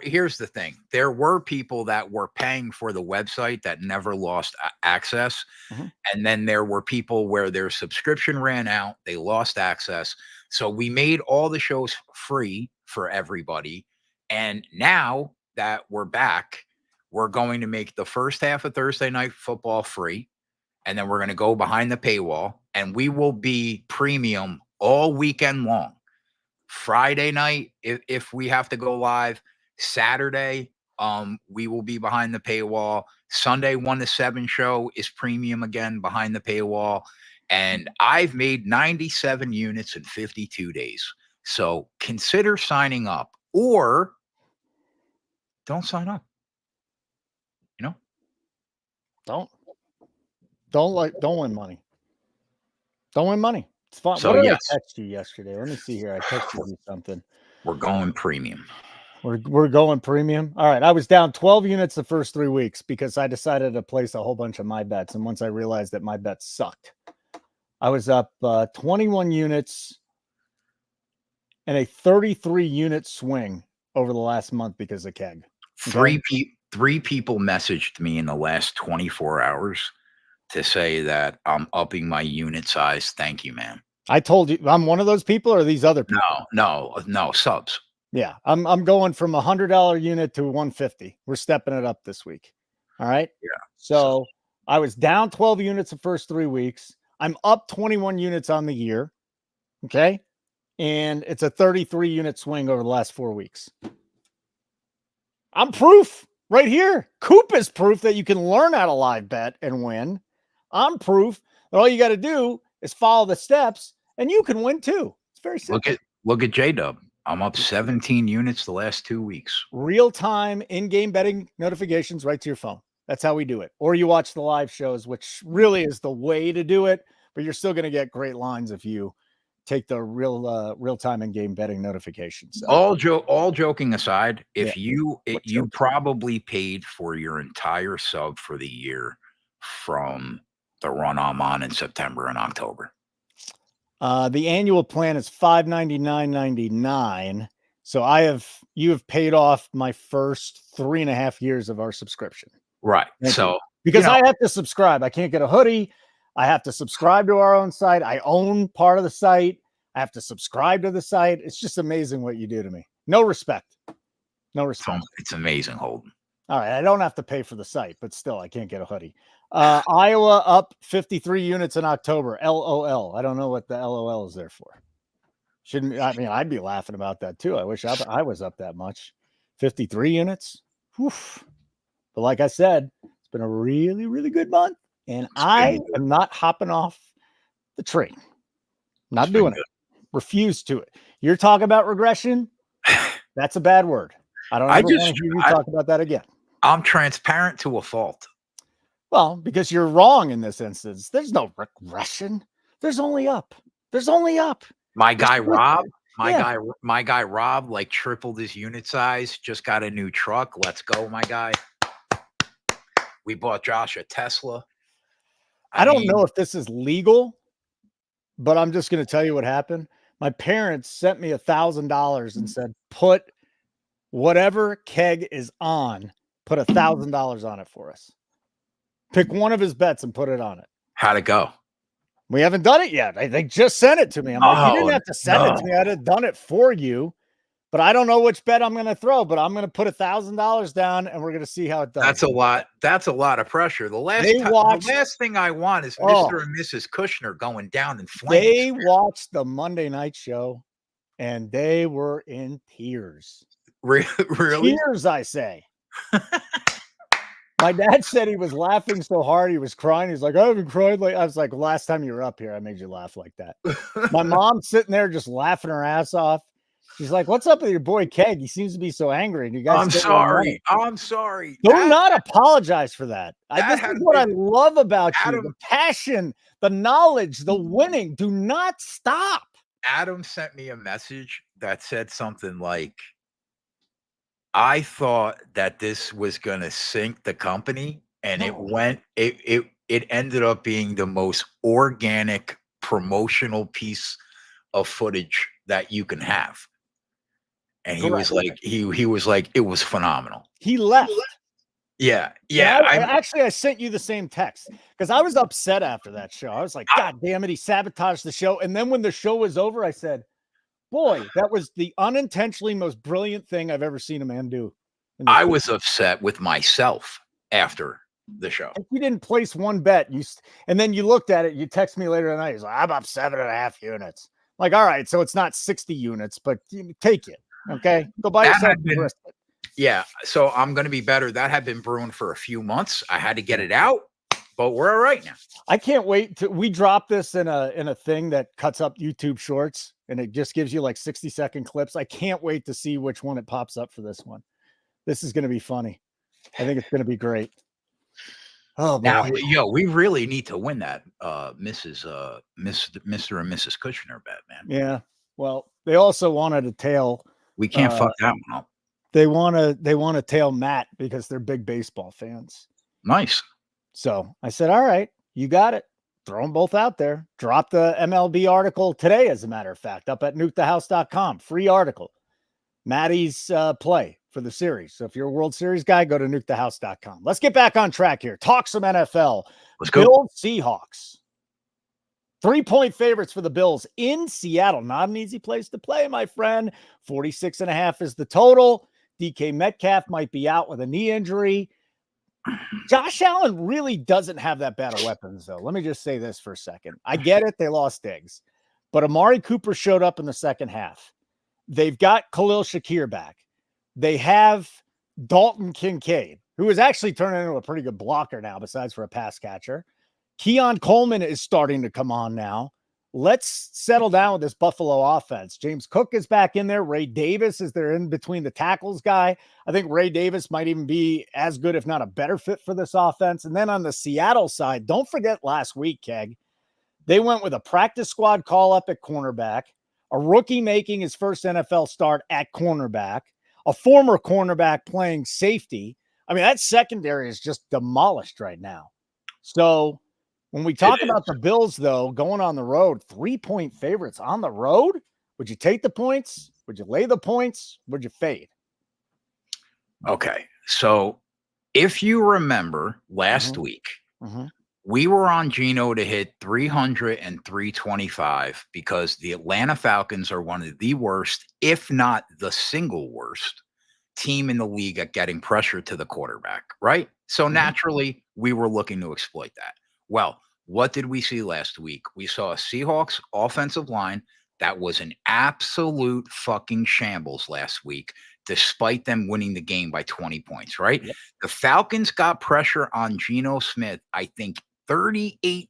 here's the thing. There were people that were paying for the website that never lost access. Mm-hmm. And then there were people where their subscription ran out. They lost access. So we made all the shows free for everybody. And now that we're back, we're going to make the first half of Thursday Night Football free. And then we're going to go behind the paywall, and we will be premium all weekend long. Friday night, if we have to go live, Saturday, we will be behind the paywall. Sunday 1 to 7 show is premium again behind the paywall. And I've made 97 units in 52 days. So consider signing up, or don't sign up. You know? Don't win money. Don't win money. It's fun. So, what did yes. I text you yesterday? Let me see here. I texted you something. We're going premium. We're going premium. All right. I was down 12 units the first 3 weeks because I decided to place a whole bunch of my bets. And once I realized that my bets sucked, I was up 21 units and a 33 unit swing over the last month because of Keg. Okay? Three people messaged me in the last 24 hours to say that I'm upping my unit size. Thank you, man. I told you I'm one of those people, or these other people? No, subs. Yeah, I'm going from $100 unit to $150. We're stepping it up this week. All right. Yeah. So I was down 12 units the first 3 weeks. I'm up 21 units on the year. Okay. And it's a 33 unit swing over the last 4 weeks. I'm proof right here. Coop is proof that you can learn how to live bet and win. I'm proof that all you got to do is follow the steps and you can win too. It's very simple. Look at J-Dub. I'm up 17 units the last 2 weeks. Real-time in-game betting notifications right to your phone. That's how we do it. Or you watch the live shows, which really is the way to do it, but you're still going to get great lines if you take the real time in game betting notifications. So. All joking aside, if you probably paid for your entire sub for the year from the run I'm on in September and October. The annual plan is $599.99. So you have paid off my first 3.5 years of our subscription. Right. So because I have to subscribe. I can't get a hoodie. I have to subscribe to our own site. I own part of the site. I have to subscribe to the site. It's just amazing what you do to me. No respect. No respect. It's amazing, Holden. All right. I don't have to pay for the site, but still, I can't get a hoodie. Iowa up 53 units in October. LOL. I don't know what the LOL is there for. I'd be laughing about that too. I wish I was up that much. 53 units. Whew. But like I said, it's been a really, really good month. And I am not hopping off the train. Not doing it. Refuse to it. You're talking about regression. That's a bad word. I don't ever want to hear you talk about that again. I'm transparent to a fault. Well, because you're wrong in this instance. There's no regression. There's only up. There's only up. My guy Rob, my guy Rob, like tripled his unit size. Just got a new truck. Let's go, my guy. We bought Josh a Tesla. I don't know if this is legal, but I'm just going to tell you what happened. My parents sent me $1,000 and said, put whatever keg is on, put $1,000 on it for us. Pick one of his bets and put it on it. How'd it go? We haven't done it yet. They just sent it to me. I'm like, you didn't have to send it to me. I'd have done it for you. But I don't know which bet I'm going to throw, but I'm going to put $1,000 down and we're going to see how it does. That's a lot. That's a lot of pressure. The last thing I want is Mr. and Mrs. Kushner going down in flames. They watched the Monday night show and they were in tears. Really? Tears, I say. My dad said he was laughing so hard he was crying. He's like, I haven't cried. Like I was like, last time you were up here, I made you laugh like that. My mom's sitting there just laughing her ass off. She's like, what's up with your boy Keg? He seems to be so angry. And you guys, I'm sorry. Do not apologize for that. This is what I love about you. The passion, the knowledge, the winning. Do not stop. Adam sent me a message that said something like, I thought that this was going to sink the company. And it ended up being the most organic promotional piece of footage that you can have. And he was like, he was like, it was phenomenal. He left. Yeah. I sent you the same text because I was upset after that show. I was like, God damn it, he sabotaged the show. And then when the show was over, I said, boy, that was the unintentionally most brilliant thing I've ever seen a man do. I was upset with myself after the show. You didn't place one bet. And then you looked at it. You text me later tonight. He's like, I'm up 7.5 units. I'm like, all right, so it's not 60 units, but take it. Okay, go buy yourself a brisket. Yeah, so I'm going to be better. That had been brewing for a few months. I had to get it out, but we're all right now. I can't wait we drop this in a thing that cuts up YouTube shorts, and it just gives you like 60-second clips. I can't wait to see which one it pops up for this one. This is going to be funny. I think it's going to be great. Oh, boy. Now, we really need to win that Mr. and Mrs. Kushner bet, man. Yeah. Well, they also wanted a tail. We can't fuck that one up. They want to tail Matt because they're big baseball fans. Nice. So I said, all right, you got it. Throw them both out there. Drop the MLB article today, as a matter of fact, up at nukethehouse.com. Free article. Maddie's play for the series. So if you're a World Series guy, go to nukethehouse.com. Let's get back on track here. Talk some NFL. Let's go. Bills Seahawks. 3-point favorites for the Bills in Seattle. Not an easy place to play, my friend. 46.5 is the total. DK Metcalf might be out with a knee injury. Josh Allen really doesn't have that bad of weapons, though. Let me just say this for a second. I get it. They lost Diggs. But Amari Cooper showed up in the second half. They've got Khalil Shakir back. They have Dalton Kincaid, who is actually turning into a pretty good blocker now, besides for a pass catcher. Keon Coleman is starting to come on now. let's settle down with this Buffalo offense. James Cook is back in there. Ray Davis is there in between the tackles guy. I think Ray Davis might even be as good, if not a better fit for this offense. And then on the Seattle side, don't forget last week, Keg, they went with a practice squad call up at cornerback, a rookie making his first NFL start at cornerback, a former cornerback playing safety. I mean, that secondary is just demolished right now. So when we talk about the Bills, though, going on the road, 3-point favorites on the road, would you take the points? Would you lay the points? Would you fade? Okay. So if you remember last week, we were on Geno to hit 300 and 325 because the Atlanta Falcons are one of the worst, if not the single worst team in the league at getting pressure to the quarterback, right? So naturally, we were looking to exploit that. Well, what did we see last week? We saw a Seahawks offensive line that was an absolute fucking shambles last week, despite them winning the game by 20 points, right? Yep. The Falcons got pressure on Geno Smith, I think 38%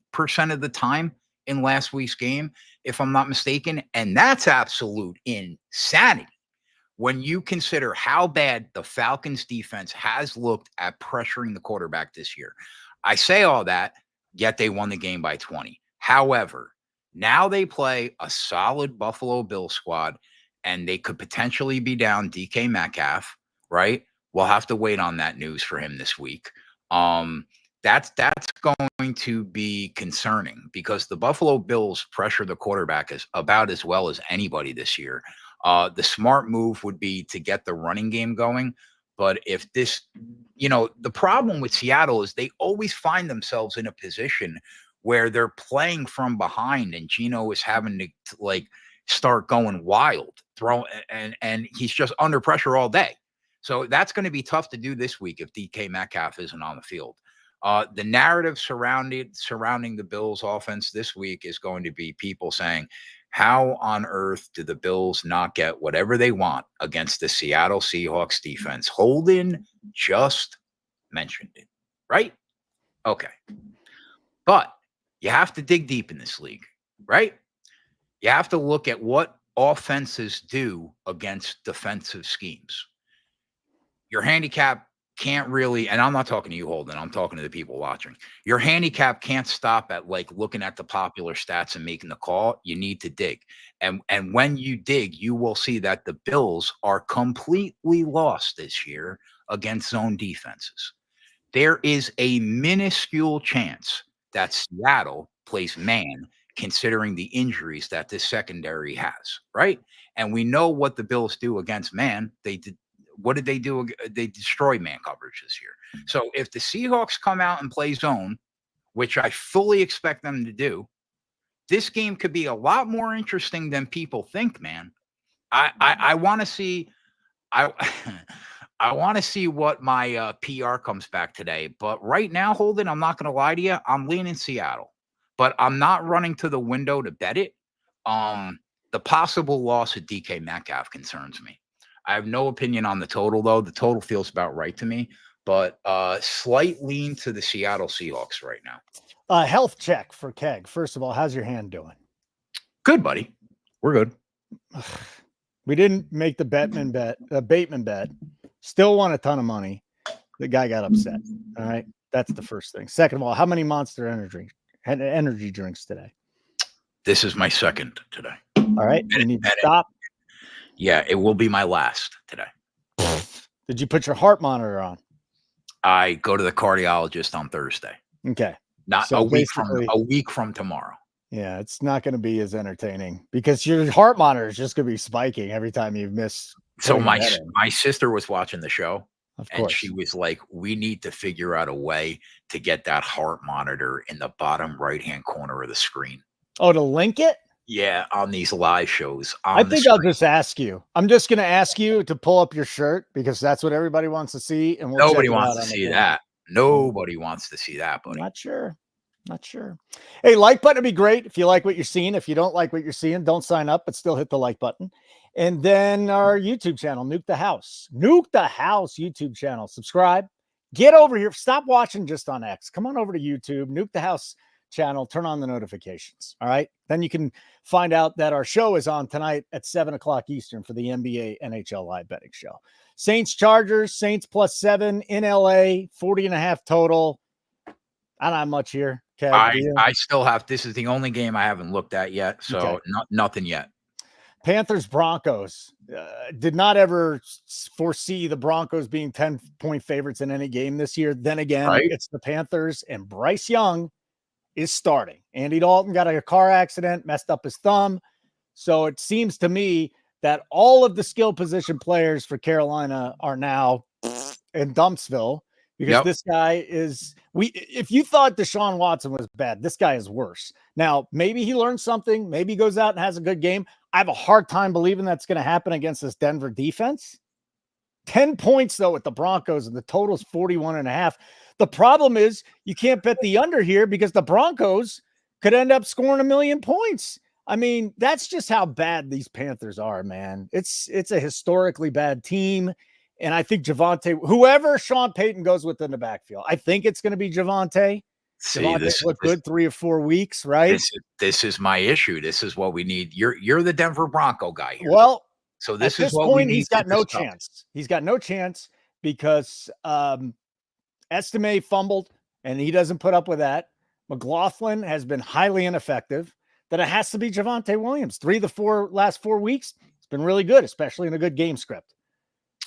of the time in last week's game, if I'm not mistaken. And that's absolute insanity when you consider how bad the Falcons defense has looked at pressuring the quarterback this year. I say all that, yet they won the game by 20. However, now they play a solid Buffalo Bills squad, and they could potentially be down DK Metcalf, right? We'll have to wait on that news for him this week. That's going to be concerning because the Buffalo Bills pressure the quarterback as about as well as anybody this year. The smart move would be to get the running game going. But if this, the problem with Seattle is they always find themselves in a position where they're playing from behind and Geno is having to like start going wild, and he's just under pressure all day. So that's going to be tough to do this week if DK Metcalf isn't on the field. The narrative surrounding the Bills offense this week is going to be people saying, how on earth do the Bills not get whatever they want against the Seattle Seahawks defense? Holden just mentioned it, right? Okay. But you have to dig deep in this league, right? You have to look at what offenses do against defensive schemes. Your handicap can't really, and I'm not talking to you, Holden, I'm talking to the people watching. Your handicap can't stop at like looking at the popular stats and making the call. You need to dig. And when you dig, you will see that the Bills are completely lost this year against zone defenses. There is a minuscule chance that Seattle plays man, considering the injuries that this secondary has, right? And we know what the Bills do against man. What did they do? They destroyed man coverage this year. So if the Seahawks come out and play zone, which I fully expect them to do, this game could be a lot more interesting than people think, man. I want to see I want to see what my PR comes back today. But right now, Holden, I'm not going to lie to you. I'm leaning Seattle, but I'm not running to the window to bet it. The possible loss of DK Metcalf concerns me. I have no opinion on the total, though. The total feels about right to me, but slight lean to the Seattle Seahawks right now. Health check for Keg. First of all, how's your hand doing? Good, buddy. We're good. We didn't make the Bateman bet. Still won a ton of money. The guy got upset. All right. That's the first thing. Second of all, how many Monster energy drinks today? This is my second today. All right. You need to stop. Yeah, it will be my last today. Did you put your heart monitor on? I go to the cardiologist on Thursday. Okay. Not so a week from tomorrow. Yeah, it's not going to be as entertaining because your heart monitor is just going to be spiking every time you miss. So my sister was watching the show, and she was like, "We need to figure out a way to get that heart monitor in the bottom right-hand corner of the screen." Oh, to link it? Yeah, on these live shows. I think I'll just ask you. I'm just going to ask you to pull up your shirt because that's what everybody wants to see. And nobody wants to see that. Nobody wants to see that, buddy. Not sure. Hey, like button would be great if you like what you're seeing. If you don't like what you're seeing, don't sign up, but still hit the like button. And then our YouTube channel, Nuke the House YouTube channel. Subscribe. Get over here. Stop watching just on X. Come on over to YouTube. Nuke the House channel, turn on the notifications. All right. Then you can find out that our show is on tonight at 7:00 Eastern for the NBA NHL live betting show. Saints Chargers, Saints +7 in LA, 40.5 total. I don't have much here. I still have, this is the only game I haven't looked at yet. So nothing yet. Panthers Broncos. Did not ever foresee the Broncos being 10-point favorites in any game this year. Then again, it's the Panthers, and Bryce Young is starting. Andy Dalton got a car accident, messed up his thumb. So it seems to me that all of the skill position players for Carolina are now in Dumpsville, because this guy is, if you thought Deshaun Watson was bad, this guy is worse. Now, maybe he learned something. Maybe he goes out and has a good game. I have a hard time believing that's going to happen against this Denver defense. 10 points, though, with the Broncos, and the total is 41.5. The problem is you can't bet the under here because the Broncos could end up scoring 1 million points. I mean, that's just how bad these Panthers are, man. It's a historically bad team. And I think Javonte, whoever Sean Payton goes with in the backfield, I think it's going to be Javonte. Javonte looked good 3 or 4 weeks, right? This is my issue. This is what we need. You're the Denver Bronco guy here. Well, so this at is what we need. He's got no chance. He's got no chance because Estime fumbled, and he doesn't put up with that. McLaughlin has been highly ineffective. Then it has to be Javonte Williams. 3 of the last 4 weeks, it's been really good, especially in a good game script.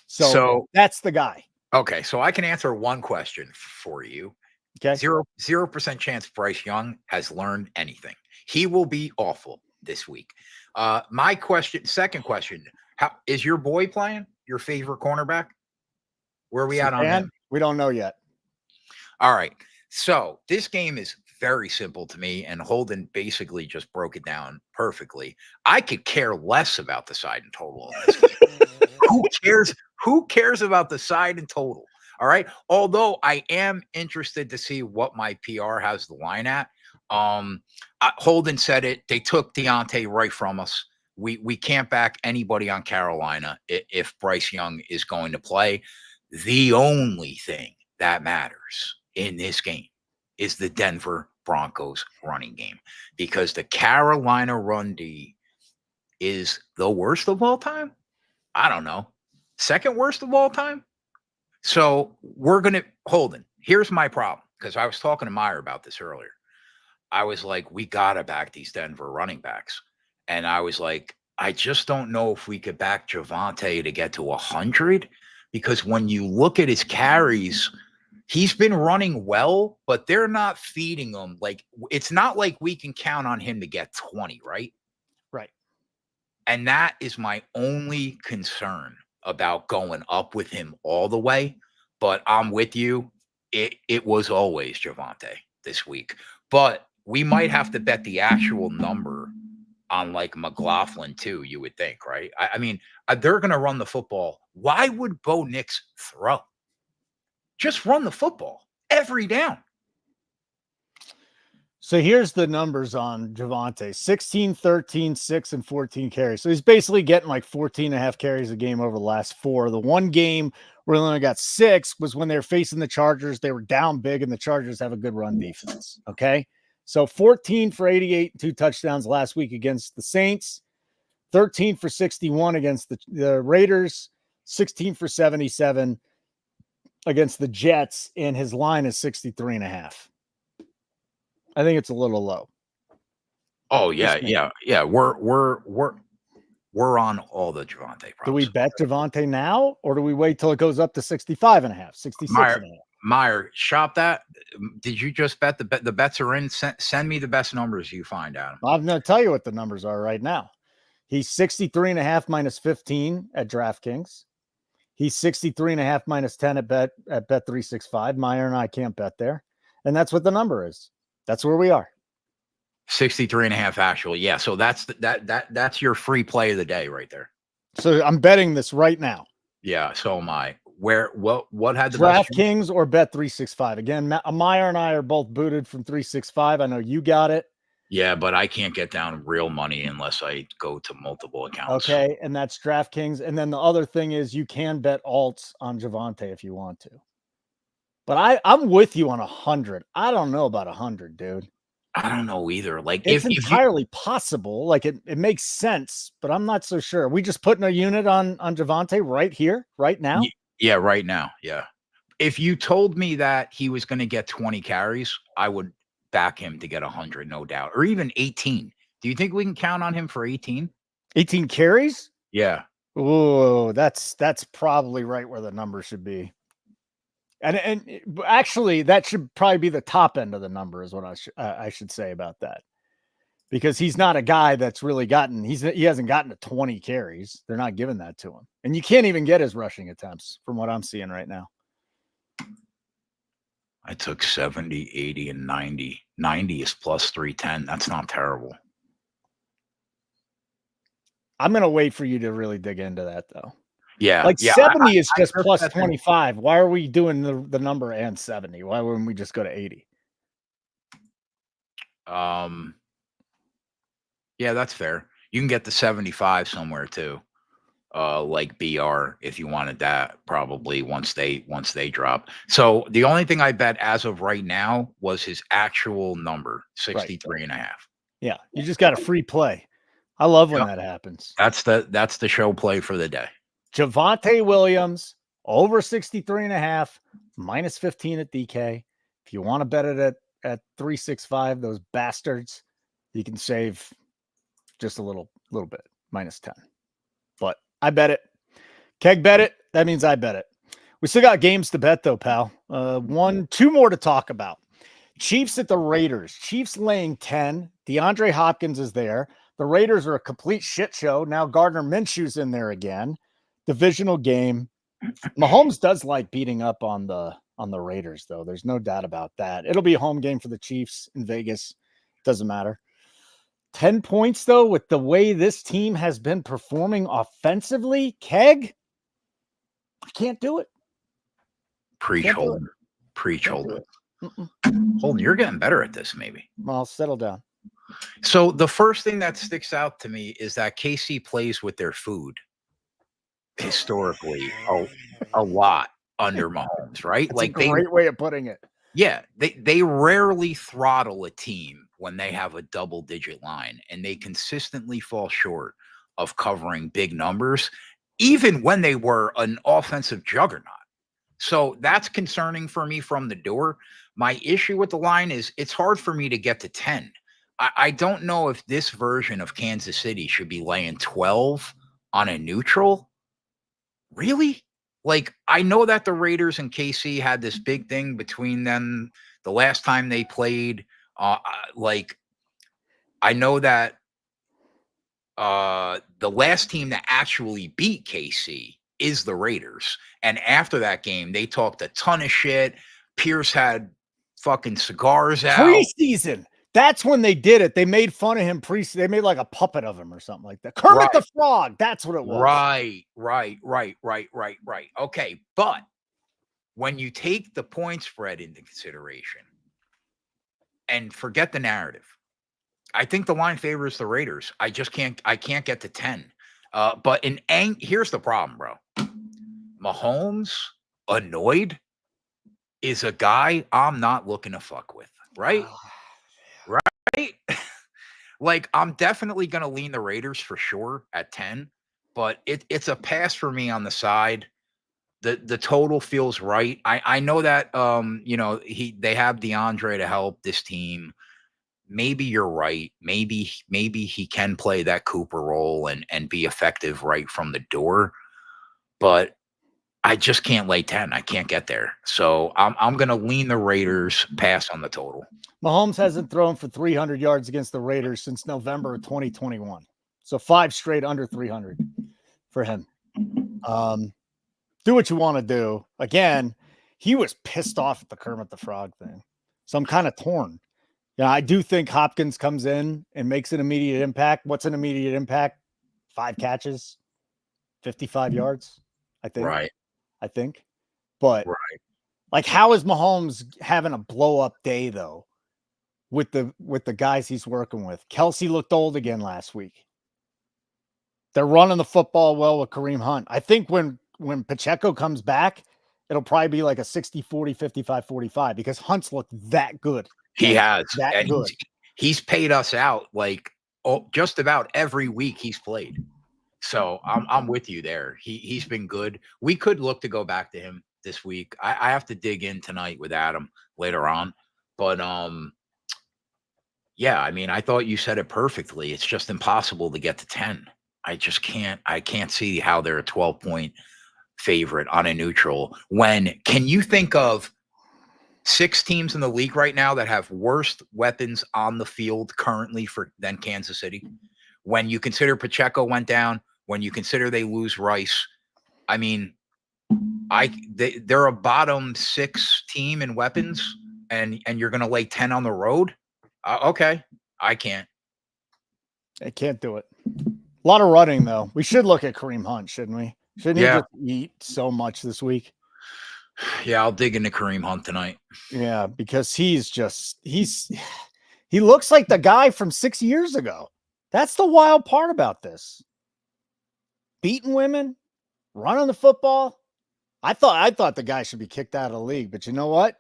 So that's the guy. Okay, so I can answer one question for you. Okay. 0% chance Bryce Young has learned anything. He will be awful this week. My second question, how is your boy playing? Your favorite cornerback? Where are we at on him? We don't know yet. All right. So this game is very simple to me, and Holden basically just broke it down perfectly. I could care less about the side and total on this game. Who cares? Who cares about the side and total? All right. Although I am interested to see what my PR has the line at. Holden said it. They took Deontay right from us. We can't back anybody on Carolina if Bryce Young is going to play. The only thing that matters in this game is the Denver Broncos running game, because the Carolina run D is the worst of all time. I don't know. Second worst of all time. So we're going to, Holden, here's my problem, because I was talking to Meyer about this earlier. I was like, we got to back these Denver running backs. And I was like, I just don't know if we could back Javonte to get to 100, because when you look at his carries, he's been running well, but they're not feeding him. Like, it's not like we can count on him to get 20, right? Right. And that is my only concern about going up with him all the way. But I'm with you. It was always Javonte this week. But we might have to bet the actual number on like McLaughlin too, you would think, right? I mean, they're going to run the football. Why would Bo Nix throw? Just run the football every down. So here's the numbers on Javonte: 16, 13, 6, and 14 carries. So he's basically getting like 14.5 carries a game over the last 4. The one game where he only got 6 was when they were facing the Chargers. They were down big, and the Chargers have a good run defense. Okay. So 14 for 88 and 2 touchdowns last week against the Saints, 13 for 61 against the Raiders, 16 for 77 against the Jets, and his line is 63.5. I think it's a little low. Oh yeah, yeah. We're on all the Javonte props. Do we bet Javonte now, or do we wait till it goes up to 65.5, 66.5? Meyer, shop that. Did you just bet the bets are in? Send me the best numbers you find, Adam. I'm going to tell you what the numbers are right now. He's 63.5 minus 15 at DraftKings. He's 63.5 minus 10 at Bet365. Meyer and I can't bet there, and that's what the number is. That's where we are. 63.5 actual. Yeah. So that's your free play of the day right there. So I'm betting this right now. Yeah. So am I. What had the DraftKings or Bet365? Again, Meyer and I are both booted from 365. I know you got it. Yeah, but I can't get down real money unless I go to multiple accounts. Okay. And that's DraftKings. And then the other thing is you can bet alts on Javonte if you want to. But I'm with you on 100. I don't know about 100, dude. I don't know either. Like It's if you, entirely possible. Like it makes sense, but I'm not so sure. Are we just putting a unit on Javonte right here, right now? yeah, right now, yeah. If you told me that he was going to get 20 carries, I would back him to get 100, no doubt, or even 18. Do you think we can count on him for 18? 18 carries? Yeah. Oh, that's probably right where the number should be. And actually, that should probably be the top end of the number, is what I should say about that, because he's not a guy that's really gotten he hasn't gotten to 20 carries. They're not giving that to him, and you can't even get his rushing attempts from what I'm seeing right now. I took 70, 80, and 90. 90 is plus 310. That's not terrible. I'm gonna wait for you to really dig into that, though. Yeah, Like yeah. 70 is just plus that 25. Why are we doing the number and 70? Why wouldn't we just go to 80? Yeah, that's fair. You can get the 75 somewhere too. Like BR if you wanted that, probably once they drop. So the only thing I bet as of right now was his actual number, 63 and a half. Yeah, you just got a free play. I love when that happens. That's the show play for the day. Javonte Williams over 63 and a half, minus 15 at DK. If you want to bet it at 365, those bastards, you can save just a little bit, minus 10. But I bet it. Keg bet it. That means I bet it. We still got games to bet though, pal. Two more to talk about. Chiefs at the Raiders. Chiefs laying 10. DeAndre Hopkins is there. The Raiders are a complete shit show. Now Gardner Minshew's in there again. Divisional game. Mahomes does like beating up on the Raiders, though. There's no doubt about that. It'll be a home game for the Chiefs in Vegas. Doesn't matter. 10 points, though, with the way this team has been performing offensively. Keg, I can't do it. Preach, Holden. Preach, Holden. Holden, you're getting better at this, maybe. Well, settle down. So the first thing that sticks out to me is that KC plays with their food historically a lot under Mahomes, right? That's like a great way of putting it. Yeah, they rarely throttle a team when they have a double-digit line, and they consistently fall short of covering big numbers, even when they were an offensive juggernaut. So that's concerning for me from the door. My issue with the line is it's hard for me to get to 10. I don't know if this version of Kansas City should be laying 12 on a neutral. Really? Like, I know that the Raiders and KC had this big thing between them the last time they played. Like, I know that the last team that actually beat KC is the Raiders. And after that game, they talked a ton of shit. Pierce had fucking cigars out. Preseason. That's when they did it. They made fun of him. They made like a puppet of him or something like that. Kermit the Frog. That's what it was. Right. Okay. But when you take the point spread into consideration and forget the narrative, I think the line favors the Raiders. I can't get to 10. But here's the problem, bro. Mahomes annoyed is a guy I'm not looking to fuck with, right? Right? Like, I'm definitely going to lean the Raiders for sure at 10, but it's a pass for me on the side. The total feels right. I know that they have DeAndre to help this team. Maybe you're right. Maybe he can play that Cooper role and be effective right from the door. But I just can't lay 10. I can't get there. So I'm going to lean the Raiders, pass on the total. Mahomes hasn't thrown for 300 yards against the Raiders since November of 2021. So 5 straight under 300 for him. Do what you want to do. Again, he was pissed off at the Kermit the Frog thing. So I'm kind of torn. Yeah, I do think Hopkins comes in and makes an immediate impact. What's an immediate impact? 5 catches, 55 yards, I think. Right. I think. But like, how is Mahomes having a blow-up day, though, with the guys he's working with? Kelsey looked old again last week. They're running the football well with Kareem Hunt. I think when Pacheco comes back, it'll probably be like a 60-40, 55-45 because Hunt's looked that good. He has. That good. he's paid us out like just about every week he's played. So I'm with you there. He's been good. We could look to go back to him this week. I have to dig in tonight with Adam later on. But yeah, I mean, I thought you said it perfectly. It's just impossible to get to 10. I can't see how they're a 12-point favorite on a neutral. Can you think of 6 teams in the league right now that have worse weapons on the field currently than Kansas City? When you consider Pacheco went down, when you consider they lose Rice, I mean, they're a bottom 6 team in weapons, and you're going to lay 10 on the road. Okay, I can't. I can't do it. A lot of running though. We should look at Kareem Hunt, shouldn't we? Shouldn't he just eat so much this week? Yeah, I'll dig into Kareem Hunt tonight. Yeah, because he looks like the guy from 6 years ago. That's the wild part about this. Beating women, running the football. I thought the guy should be kicked out of the league, but you know what?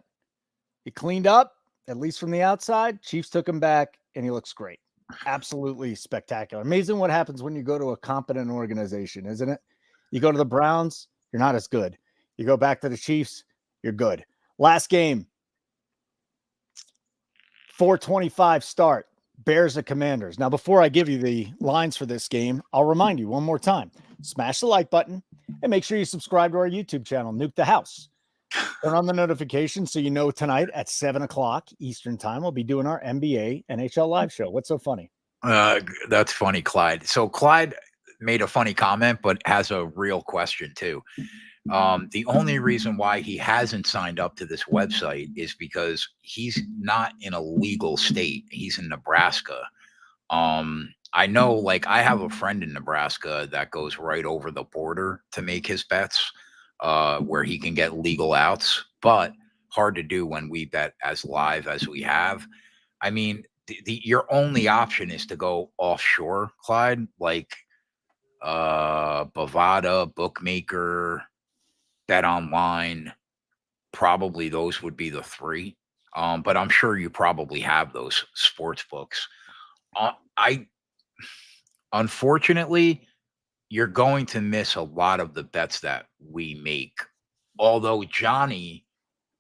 He cleaned up, at least from the outside. Chiefs took him back, and he looks great. Absolutely spectacular. Amazing what happens when you go to a competent organization, isn't it? You go to the Browns, you're not as good. You go back to the Chiefs, you're good. Last game, 4:25 start, Bears at Commanders. Now, before I give you the lines for this game, I'll remind you one more time. Smash the like button and make sure you subscribe to our YouTube channel, Nuke the House. Turn on the notifications so you know tonight at 7 o'clock Eastern time, we'll be doing our NBA NHL live show. What's so funny? That's funny, Clyde. So Clyde made a funny comment, but has a real question too. The only reason why he hasn't signed up to this website is because he's not in a legal state. He's in Nebraska. I know, like, I have a friend in Nebraska that goes right over the border to make his bets, where he can get legal outs, but hard to do when we bet as live as we have. I mean, your only option is to go offshore, Clyde, like Bovada, Bookmaker, Bet Online. Probably those would be the 3. But I'm sure you probably have those sports books. Unfortunately, you're going to miss a lot of the bets that we make. Although Johnny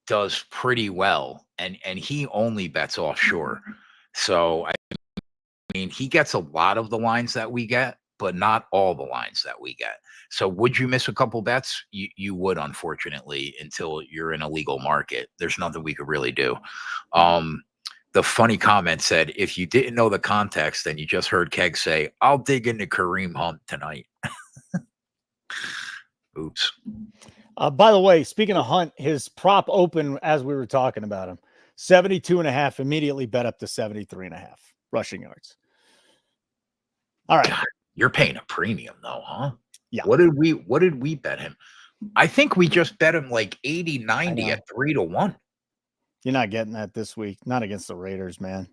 does pretty well, and he only bets offshore. So, I mean, he gets a lot of the lines that we get, but not all the lines that we get. So would you miss a couple bets? You would, unfortunately, until you're in a legal market. There's nothing we could really do. The funny comment said, if you didn't know the context and you just heard Keg say, I'll dig into Kareem Hunt tonight. Oops. By the way, speaking of Hunt, his prop open as we were talking about him, 72.5, immediately bet up to 73.5 rushing yards. All right. God, you're paying a premium though, huh? Yeah. What did we bet him? I think we just bet him like 80, 90 at 3-1. You're not getting that this week. Not against the Raiders, man.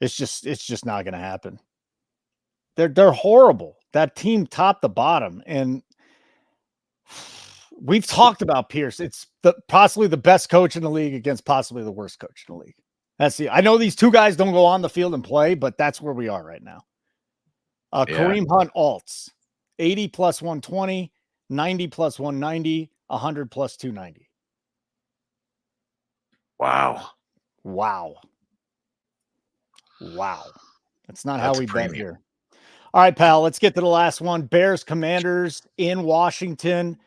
It's just not going to happen. They're horrible. That team top to bottom. And we've talked about Pierce. It's possibly the best coach in the league against possibly the worst coach in the league. I know these two guys don't go on the field and play, but that's where we are right now. Kareem Hunt alts, 80 plus 120, 90 plus 190, 100 plus 290. Wow. That's not how we bet here. All right, pal, let's get to the last one. Bears Commanders in Washington.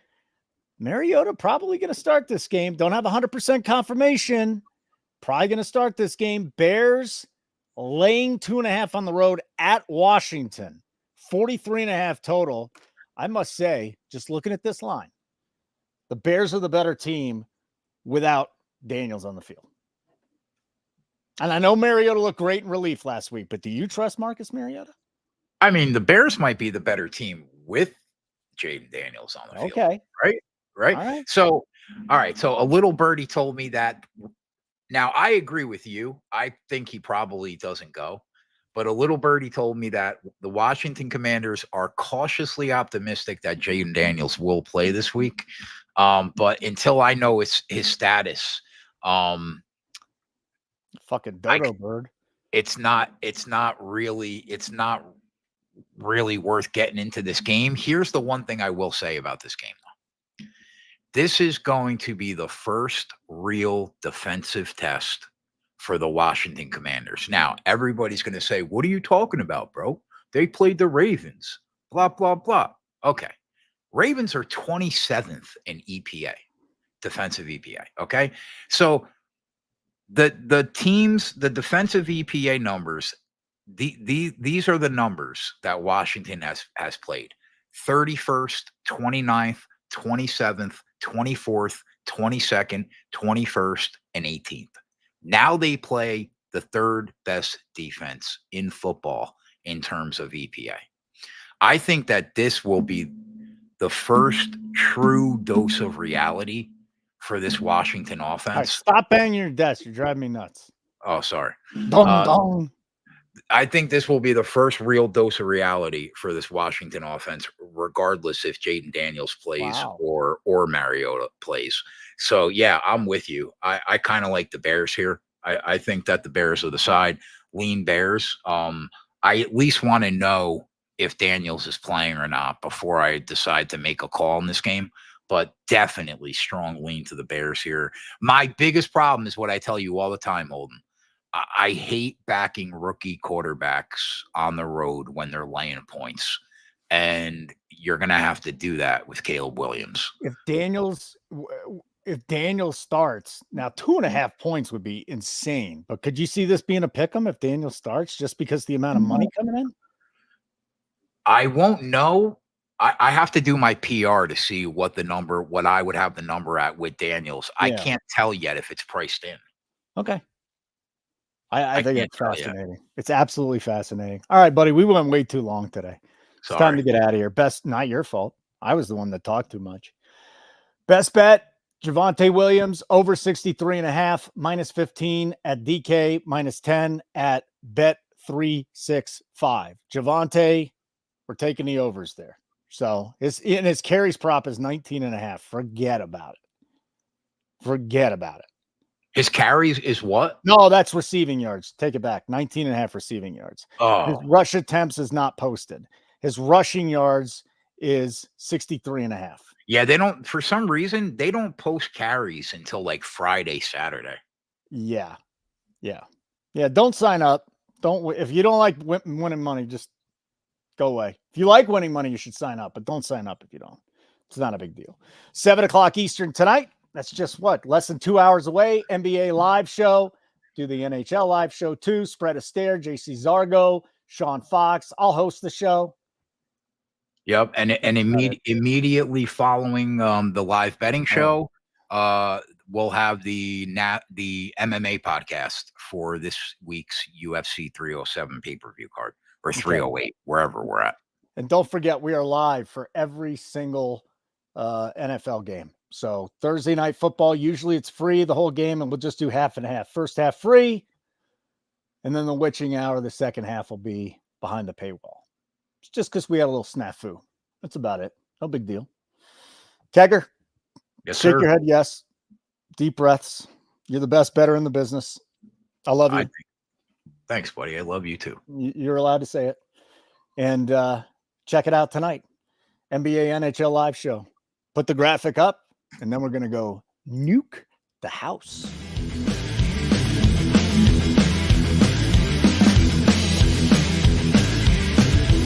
Mariota probably going to start this game. Don't have 100% confirmation. Probably going to start this game. Bears laying 2.5 on the road at Washington. 43.5 total. I must say, just looking at this line, the Bears are the better team without Daniels on the field. And I know Mariota looked great in relief last week, but do you trust Marcus Mariota? I mean, the Bears might be the better team with Jaden Daniels on the field. Okay. Right. All right. So, all right. So a little birdie told me that. Now, I agree with you. I think he probably doesn't go. But a little birdie told me that the Washington Commanders are cautiously optimistic that Jaden Daniels will play this week. But until I know his status, fucking dodo bird. it's not really worth getting into this game. Here's the one thing I will say about this game, though. This is going to be the first real defensive test for the Washington Commanders. Now, everybody's going to say, what are you talking about, bro? They played the Ravens, blah, blah, blah. Okay. Ravens are 27th in EPA, defensive EPA. Okay. So the teams, the defensive EPA numbers, these are the numbers that Washington has played: 31st, 29th, 27th, 24th, 22nd, 21st, and 18th. Now they play the third best defense in football in terms of EPA. I think that this will be the first true dose of reality for this Washington offense. All right, stop banging your desk. You're driving me nuts. Oh, sorry. Dong, dong. I think this will be the first real dose of reality for this Washington offense, regardless if Jaden Daniels plays or Mariota plays. So, yeah, I'm with you. I kind of like the Bears here. I think that the Bears are the side. Lean Bears. I at least want to know if Daniels is playing or not before I decide to make a call in this game. But definitely strong lean to the Bears here. My biggest problem is what I tell you all the time, Holden. I hate backing rookie quarterbacks on the road when they're laying points. And you're going to have to do that with Caleb Williams. If Daniels starts, now 2.5 points would be insane. But could you see this being a pick 'em if Daniels starts just because the amount of money coming in? I won't know. I have to do my PR to see what I would have the number at with Daniels. Yeah. I can't tell yet if it's priced in. Okay. I think it's fascinating. It's absolutely fascinating. All right, buddy. We went way too long today. It's time to get out of here. Not your fault. I was the one that talked too much. Best bet, Javonte Williams, over 63.5, -15 at DK, -10 at Bet365. Javonte, we're taking the overs there. So his carries prop is 19.5. Forget about it. His carries is what? No, that's receiving yards. Take it back. 19.5 receiving yards. Oh. His rush attempts is not posted. His rushing yards is 63.5. Yeah, they don't, for some reason, they don't post carries until like Friday, Saturday. Yeah. Don't sign up. If you don't like winning money, just go away. If you like winning money, you should sign up, but don't sign up if you don't. It's not a big deal. 7:00 Eastern tonight. That's just less than 2 hours away. NBA live show. Do the NHL live show too. Spread a stare. JC Zargo, Sean Fox. I'll host the show. Yep. And immediately following the live betting show, we'll have the MMA podcast for this week's UFC 307 pay-per-view card, or 308, wherever we're at. And don't forget, we are live for every single NFL game. So Thursday night football, usually it's free the whole game, and we'll just do half and half. First half free, and then the witching hour, the second half will be behind the paywall. It's just because we had a little snafu. That's about it. No big deal. Kegger, yes, shake sir. Your head, yes. Deep breaths. You're the best better in the business. I love you. Thanks, buddy. I love you too. You're allowed to say it. And check it out tonight. NBA NHL live show. Put the graphic up, and then we're going to go nuke the house.